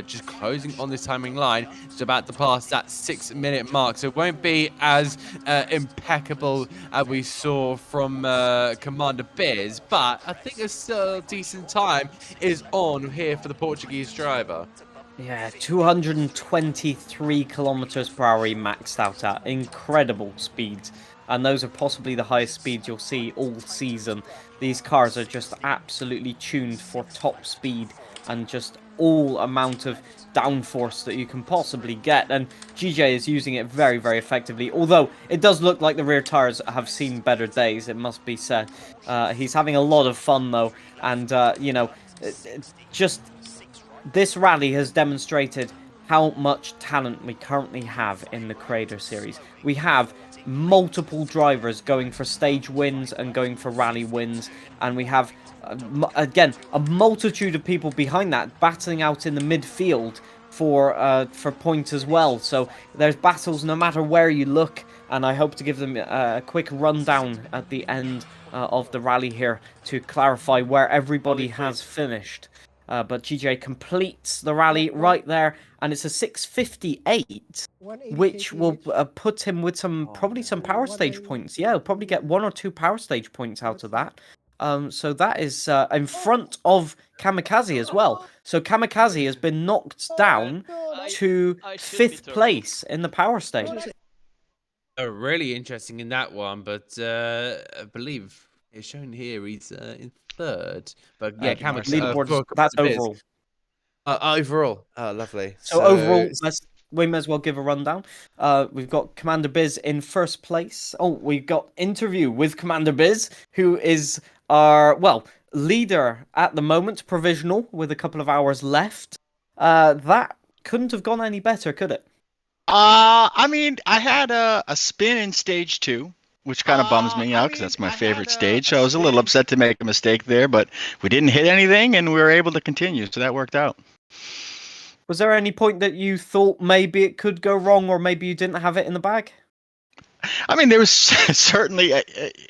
Just closing on this timing line. It's about to pass that 6-minute mark, so it won't be as impeccable as we saw from Commander Biz, but I think a still decent time is on here for the Portuguese driver. Yeah, 223 kilometers per hour he maxed out at. Incredible speeds. And those are possibly the highest speeds you'll see all season. These cars are just absolutely tuned for top speed and just all amount of downforce that you can possibly get. And GJ is using it very, very effectively. Although it does look like the rear tires have seen better days, it must be said. He's having a lot of fun though. And, you know, just... this rally has demonstrated how much talent we currently have in the Creator Series. We have multiple drivers going for stage wins and going for rally wins, and we have, again, a multitude of people behind that battling out in the midfield for points as well. So there's battles no matter where you look, and I hope to give them a quick rundown at the end of the rally here to clarify where everybody has finished. But GJ completes the rally right there, and it's a 6:58, which will put him with probably some power stage points. Yeah, he'll probably get 1 or 2 power stage points out of that. So that is in front of Kamikaze as well. So Kamikaze has been knocked down to 5th place in the power stage. Really interesting in that one, but I believe it's shown here he's in 3rd. But yeah, leaderboard, that's overall. Overall, lovely. So overall, we may as well give a rundown. We've got Commander Biz in 1st place. Oh, we've got interview with Commander Biz, who is our, well, leader at the moment, provisional, with a couple of hours left. That couldn't have gone any better, could it? I mean, I had a spin in stage 2, which kind of bums me out because that's my favorite stage. So I was a little upset to make a mistake there, but we didn't hit anything and we were able to continue. So that worked out. Was there any point that you thought maybe it could go wrong, or maybe you didn't have it in the bag? I mean, there was certainly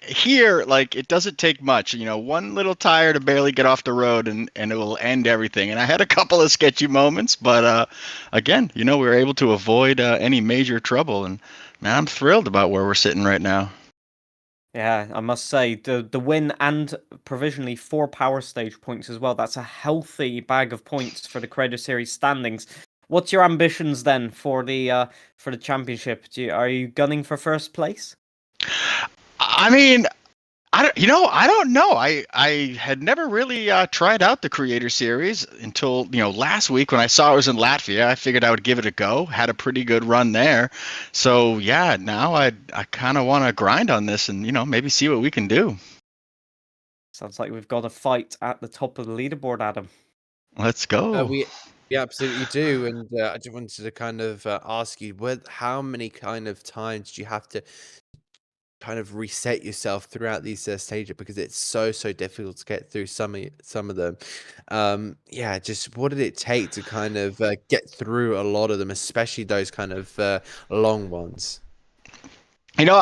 here, like, it doesn't take much, you know, one little tire to barely get off the road and it will end everything. And I had a couple of sketchy moments, but again, you know, we were able to avoid any major trouble. And man, I'm thrilled about where we're sitting right now. Yeah, I must say, the win and provisionally 4 power stage points as well. That's a healthy bag of points for the Creator Series standings. What's your ambitions then for the championship? Are you gunning for 1st place? I mean, I don't know. I had never really tried out the Creator Series until, you know, last week when I saw it was in Latvia. I figured I would give it a go. Had a pretty good run there. So yeah, now I kind of want to grind on this and, you know, maybe see what we can do. Sounds like we've got a fight at the top of the leaderboard, Adam. Let's go. We absolutely do, and I just wanted to kind of ask you, how many kind of times do you have to kind of reset yourself throughout these stages, because it's so difficult to get through some of them. Yeah, just what did it take to kind of get through a lot of them, especially those kind of long ones? You know,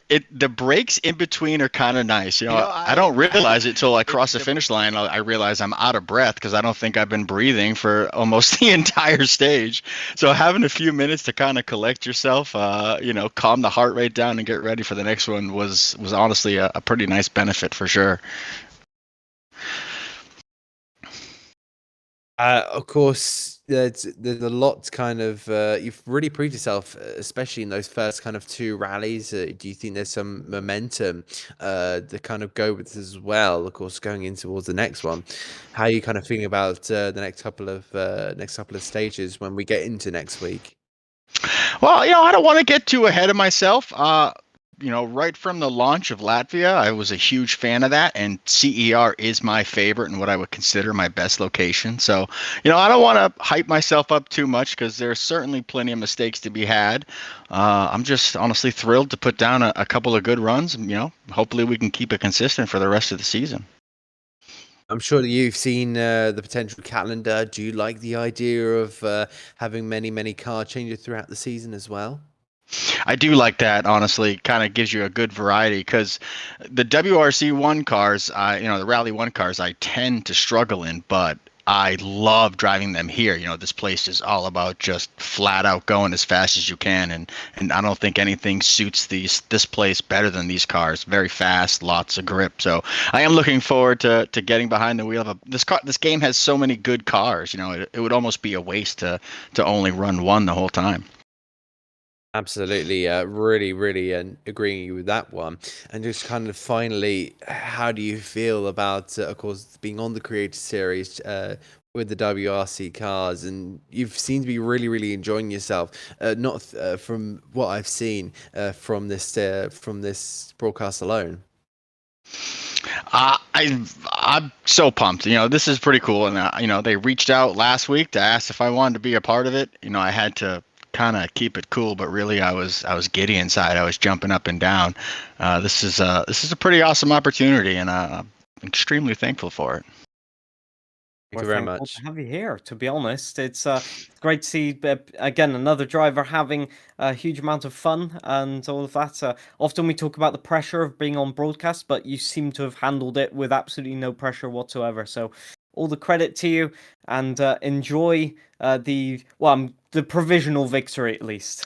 the breaks in between are kind of nice. You know, I don't realize it till I cross the finish line. I realize I'm out of breath because I don't think I've been breathing for almost the entire stage. So having a few minutes to kind of collect yourself, you know, calm the heart rate down and get ready for the next one was honestly a pretty nice benefit for sure. Of course, there's a lot to kind of you've really proved yourself, especially in those first kind of 2 rallies. Do you think there's some momentum to kind of go with this as well? Of course, going in towards the next one, how are you kind of feeling about the next couple of stages when we get into next week? Well, you know, I don't want to get too ahead of myself. You know, right from the launch of Latvia, I was a huge fan of that, and CER is my favorite and what I would consider my best location. So, you know, I don't want to hype myself up too much because there's certainly plenty of mistakes to be had. I'm just honestly thrilled to put down a couple of good runs. And, you know, hopefully we can keep it consistent for the rest of the season. I'm sure that you've seen the potential calendar. Do you like the idea of having many car changes throughout the season as well? I do like that, honestly. Kind of gives you a good variety because the WRC1 cars, the Rally 1 cars, I tend to struggle in, but I love driving them here. This place is all about just flat out going as fast as you can, and I don't think anything suits this place better than these cars. Very fast, lots of grip. So I am looking forward to getting behind the wheel of this car. This game has so many good cars. It would almost be a waste to only run one the whole time. Absolutely, really agreeing with that one. And just kind of finally, how do you feel about, of course, being on the Creator Series with the WRC cars? And you've seemed to be really enjoying yourself. Not from what I've seen from this broadcast alone. I'm so pumped. This is pretty cool, and they reached out last week to ask if I wanted to be a part of it. I had to kind of keep it cool, but really I was giddy inside. I was jumping up and down. This is a pretty awesome opportunity, and I'm extremely thankful for it. Thank you We're very thankful much. to have you here. To be honest, it's great to see again another driver having a huge amount of fun and all of that. Often we talk about the pressure of being on broadcast, but you seem to have handled it with absolutely no pressure whatsoever. So all the credit to you, and enjoy the provisional victory at least.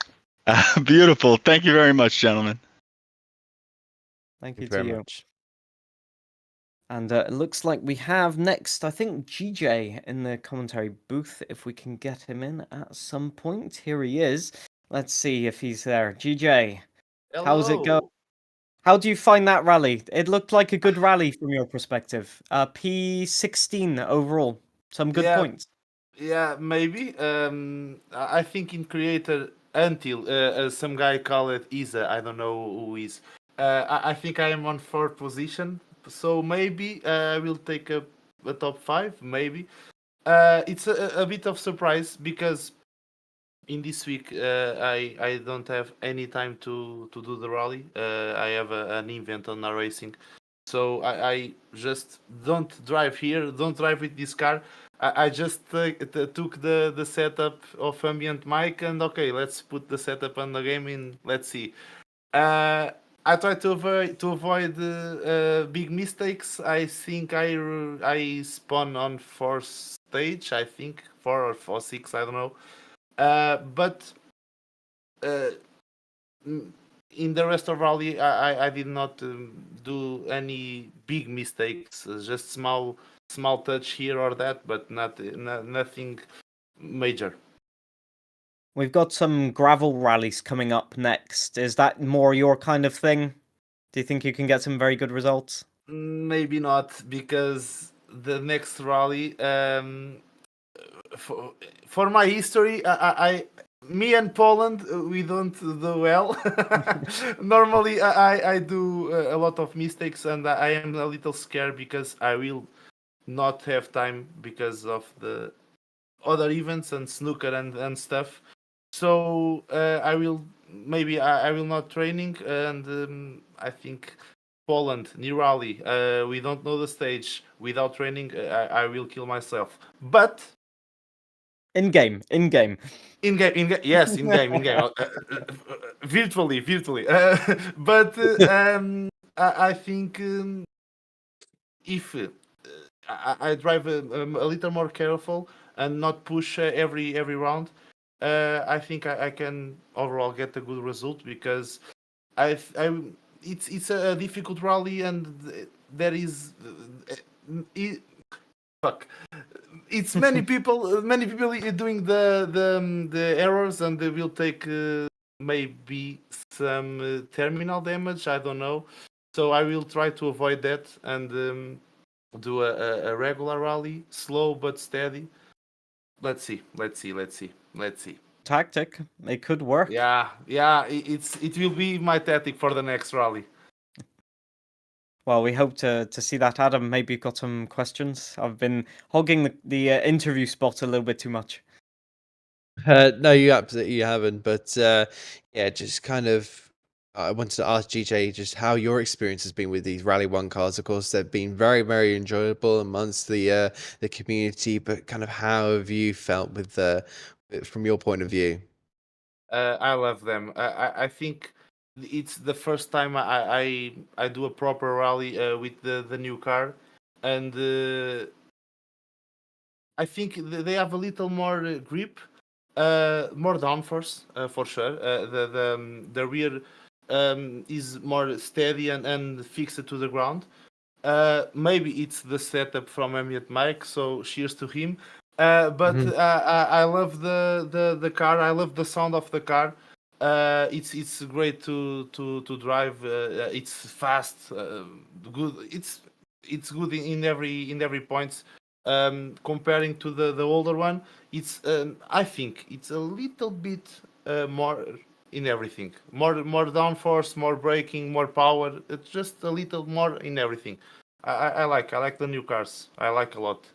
Beautiful. Thank you very much, gentlemen. Thank you Thank you to very you. much. And it looks like we have next, I think, GJ in the commentary booth, if we can get him in at some point. Here he is. Let's see if he's there. GJ, how's it go? Hello. How do you find that rally? It looked like a good rally from your perspective. P16 overall. Some good Yeah, points. yeah, maybe. I think in creator until some guy called it Isa. I don't know who is. I think I am on fourth position, so maybe I will take a top five. Maybe. It's a bit of surprise because in this week I don't have any time to do the rally. I have an event on our racing, so I just don't drive here, don't drive with this car. I just took the setup of ambient mic, and okay, let's put the setup on the game in. Let's see. uh, I try to avoid big mistakes. I think I spawn on fourth stage, I think 4 or 6, I don't know. But uh, in the rest of rally, I did not do any big mistakes. Just small touch here or that, but nothing major. We've got some gravel rallies coming up next. Is that more your kind of thing? Do you think you can get some very good results? Maybe not, because the next rally, for my history, me and Poland, we don't do well. Normally, I do a lot of mistakes, and I am a little scared because I will not have time because of the other events and snooker and stuff. So I will maybe I will not training, and I think Poland new rally. We don't know the stage. Without training, I will kill myself. But In game. in game, yes, in game, virtually. But I think if I drive a little more careful and not push every round, I think I can overall get a good result, because it's a difficult rally, and there is fuck. It's many people doing the errors, and they will take maybe some terminal damage. I don't know. So I will try to avoid that and do a regular rally, slow but steady. Let's see. Tactic. It could work. Yeah. It will be my tactic for the next rally. Well, we hope to see that. Adam, maybe you've got some questions. I've been hogging the interview spot a little bit too much. No, you absolutely haven't. But yeah, just kind of I wanted to ask GJ just how your experience has been with these Rally 1 cars. Of course, they've been very, very enjoyable amongst the community, but kind of how have you felt with from your point of view? I love them. I think it's the first time I do a proper rally with the new car, and I think they have a little more grip, more downforce for sure. The rear is more steady and fixed to the ground. Maybe it's the setup from Ambient Mike, so cheers to him. But Mhm. I love the car. I love the sound of the car. It's great to drive. It's fast, good. It's good in every points. Comparing to the older one, it's I think it's a little bit more in everything. More downforce, more braking, more power. It's just a little more in everything. I like the new cars. I like a lot.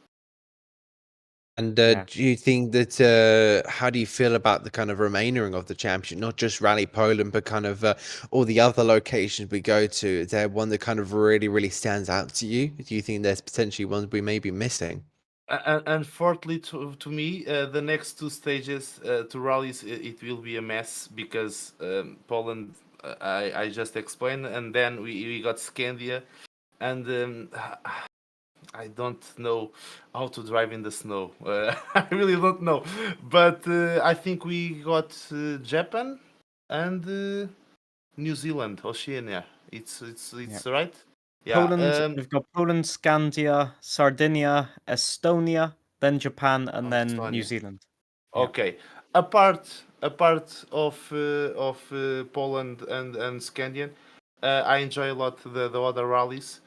And Yeah. do you think that how do you feel about the kind of remainering of the championship, not just Rally Poland, but kind of all the other locations we go to? Is there one that kind of really, really stands out to you? Do you think there's potentially ones we may be missing? And fourthly, to me, the next two stages to rallies, it will be a mess because Poland, I just explained, and then we got Scandia, and I don't know how to drive in the snow. I really don't know, but I think we got Japan and New Zealand, Oceania. Yeah. It's right. Yeah. Poland, we've got Poland, Scandia, Sardinia, Estonia, then Japan, and then New Estonia. Zealand. Yeah. Okay. Apart of Poland and Scandian, I enjoy a lot the other rallies.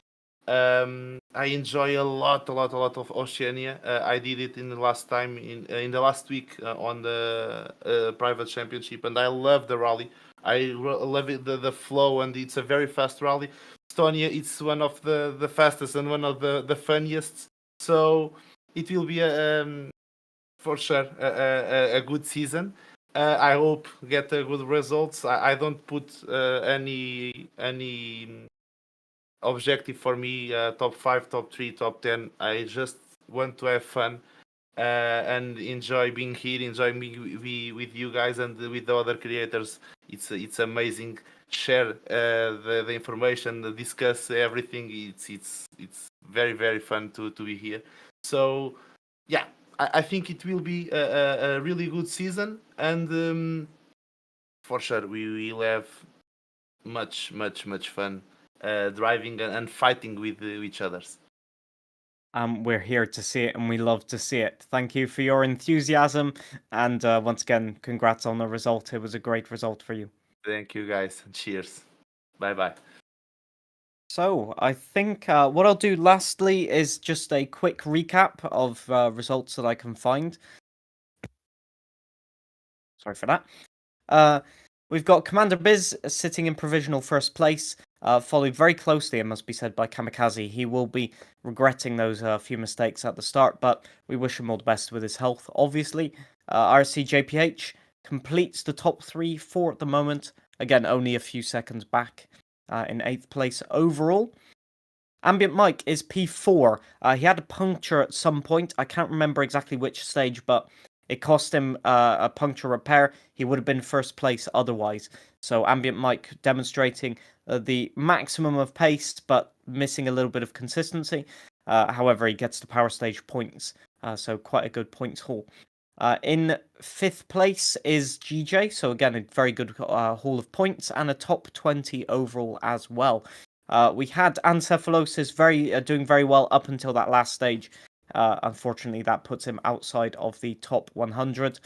I enjoy a lot of Oceania. I did it in the last time in the last week on the private championship, and I love the rally. Love it, the flow, and it's a very fast rally. Estonia, it's one of the fastest and one of the funniest. So it will be for sure a good season. I hope get a good results. I don't put any objective for me, top 5, top 3, top 10. I just want to have fun and enjoy being here, enjoy me with you guys and with the other creators. It's amazing. Share the information, discuss everything. It's very very fun to be here. So yeah, I think it will be a really good season, and for sure we will have much fun driving and fighting with each others. We're here to see it, and we love to see it. Thank you for your enthusiasm, and once again, congrats on the result. It was a great result for you. Thank you guys. Cheers. Bye bye. So, I think what I'll do lastly is just a quick recap of results that I can find. Sorry for that. We've got Commander Biz sitting in provisional first place, followed very closely, it must be said, by Kamikaze. He will be regretting those few mistakes at the start, but we wish him all the best with his health, obviously. RC JPH completes the top 3-4 at the moment. Again, only a few seconds back in 8th place overall. Ambient Mike is P4. He had a puncture at some point. I can't remember exactly which stage, but it cost him a puncture repair. He would have been first place otherwise. So Ambient Mike demonstrating the maximum of pace, but missing a little bit of consistency. However, he gets the power stage points, so quite a good points haul. In 5th place is GJ, so again, a very good haul of points and a top 20 overall as well. We had Ancephalosis doing very well up until that last stage. Unfortunately, that puts him outside of the top 100.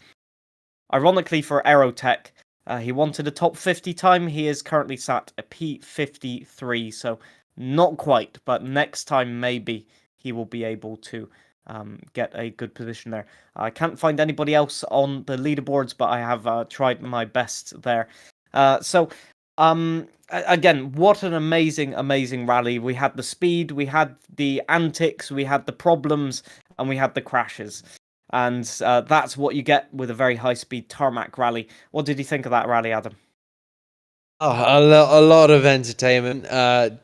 Ironically for Aerotech, he wanted a top 50 time. He is currently sat at P53, so not quite, but next time maybe he will be able to get a good position there. I can't find anybody else on the leaderboards, but I have tried my best there. Again, what an amazing rally. We had the speed, we had the antics, we had the problems, and we had the crashes. And that's what you get with a very high-speed tarmac rally. What did you think of that rally, Adam? Oh, a lot of entertainment.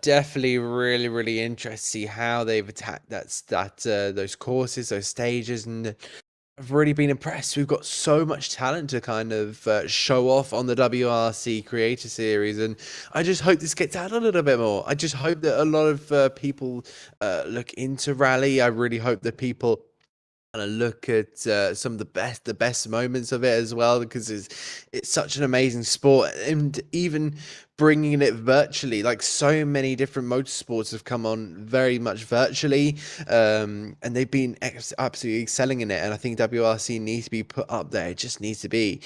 Definitely really, really interested to see how they've attacked those courses, those stages, and I've really been impressed. We've got so much talent to kind of show off on the WRC Creator Series, and I just hope this gets out a little bit more. I just hope that a lot of people look into rally. I really hope that people kind of look at some of the best moments of it as well, because it's such an amazing sport, and even bringing it virtually, like so many different motorsports have come on very much virtually, and they've been absolutely excelling in it, and I think WRC needs to be put up there. It just needs to be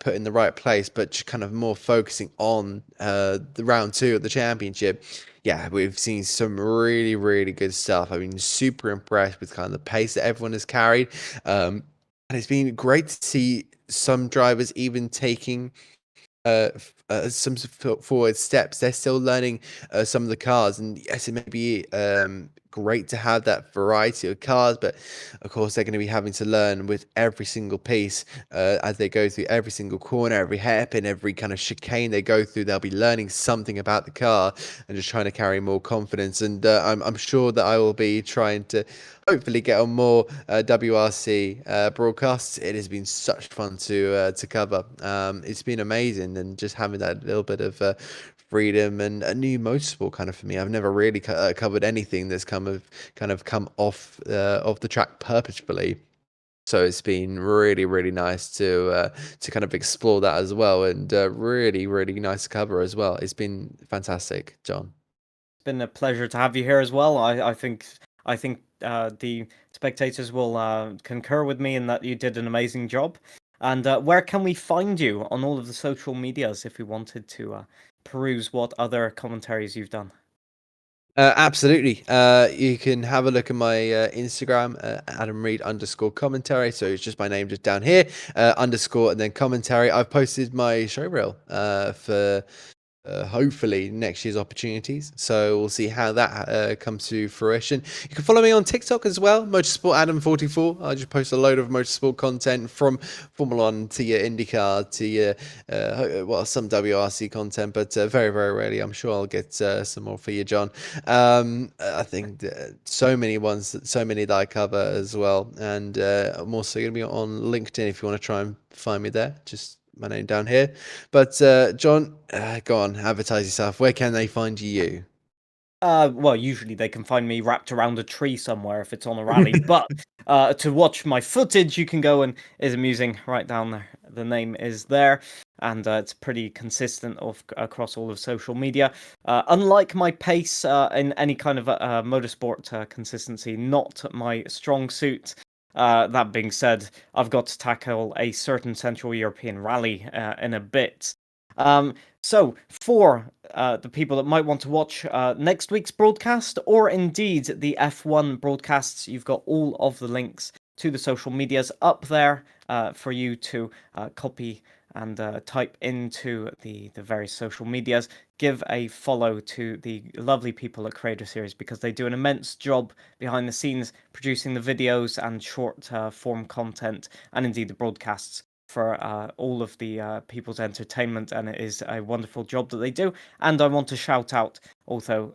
put in the right place, but just kind of more focusing on the round 2 of the championship. Yeah, we've seen some really, really good stuff. I've been super impressed with kind of the pace that everyone has carried. And it's been great to see some drivers even taking some forward steps. They're still learning some of the cars, and yes, it may be great to have that variety of cars, but of course they're going to be having to learn with every single piece as they go through every single corner, every hairpin, every kind of chicane they go through. They'll be learning something about the car and just trying to carry more confidence, and I'm sure that I will be trying to hopefully get on more WRC broadcasts. It has been such fun to cover. It's been amazing, and just having that little bit of freedom and a new motorsport kind of for me. I've never really covered anything that's kind of come off the track purposefully. So it's been really, really nice to kind of explore that as well, and really, really nice to cover as well. It's been fantastic, John. It's been a pleasure to have you here as well. I think the spectators will concur with me in that you did an amazing job. And where can we find you on all of the social medias if we wanted to peruse what other commentaries you've done? Absolutely. You can have a look at my Instagram, Adam Reed _commentary. So it's just my name just down here, underscore and then commentary. I've posted my showreel for hopefully next year's opportunities. So we'll see how that comes to fruition. You can follow me on TikTok as well, Motorsport Adam 44. I just post a load of motorsport content from Formula 1 to your IndyCar to your some WRC content, but very, very rarely. I'm sure I'll get some more for you, John. I think so many that I cover as well, and I'm also going to be on LinkedIn if you want to try and find me there. Just my name down here. But John, go on, advertise yourself. Where can they find you? Well, usually they can find me wrapped around a tree somewhere if it's on a rally. But to watch my footage, you can go and is amusing right down there. The name is there, and it's pretty consistent across all of social media. Unlike my pace in any kind of motorsport consistency, not my strong suit. That being said, I've got to tackle a certain Central European rally in a bit. So, for the people that might want to watch next week's broadcast, or indeed the F1 broadcasts, you've got all of the links to the social medias up there for you to copy and type into the various social medias. Give a follow to the lovely people at Creator Series, because they do an immense job behind the scenes producing the videos and short form content, and indeed the broadcasts for all of the people's entertainment, and it is a wonderful job that they do. And I want to shout out also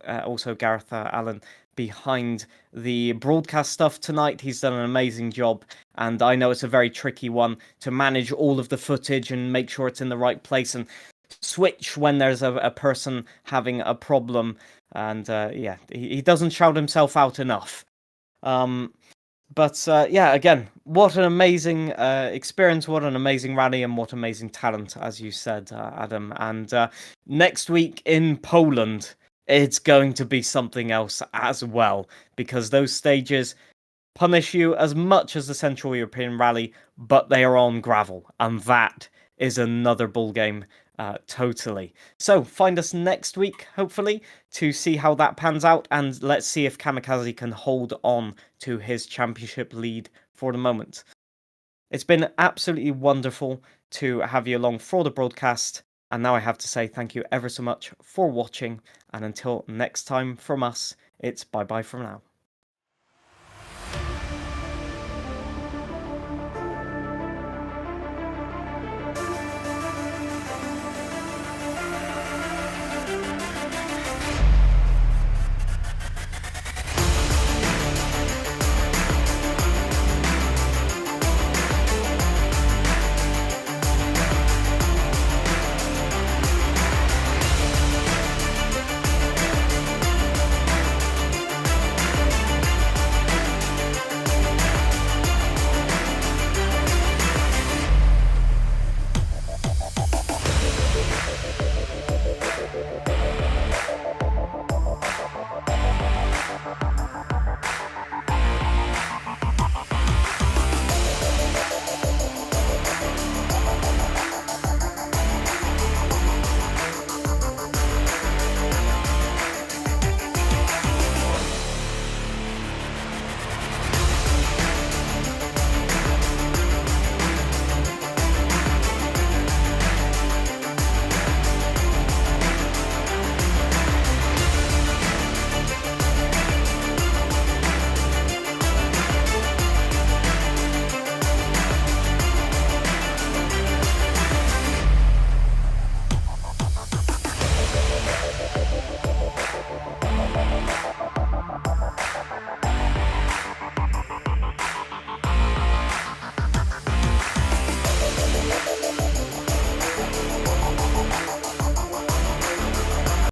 Gareth Allen behind the broadcast stuff tonight. He's done an amazing job, and I know it's a very tricky one to manage all of the footage and make sure it's in the right place and switch when there's a person having a problem. And yeah, he doesn't shout himself out enough. But yeah, again, what an amazing experience, what an amazing rally, and what amazing talent, as you said, Adam. And next week in Poland, it's going to be something else as well, because those stages punish you as much as the Central European Rally, but they are on gravel, and that is another ball game. Totally. So find us next week, hopefully, to see how that pans out, and let's see if Kamikaze can hold on to his championship lead for the moment. It's been absolutely wonderful to have you along for the broadcast, and now I have to say thank you ever so much for watching, and until next time from us, it's bye-bye from now.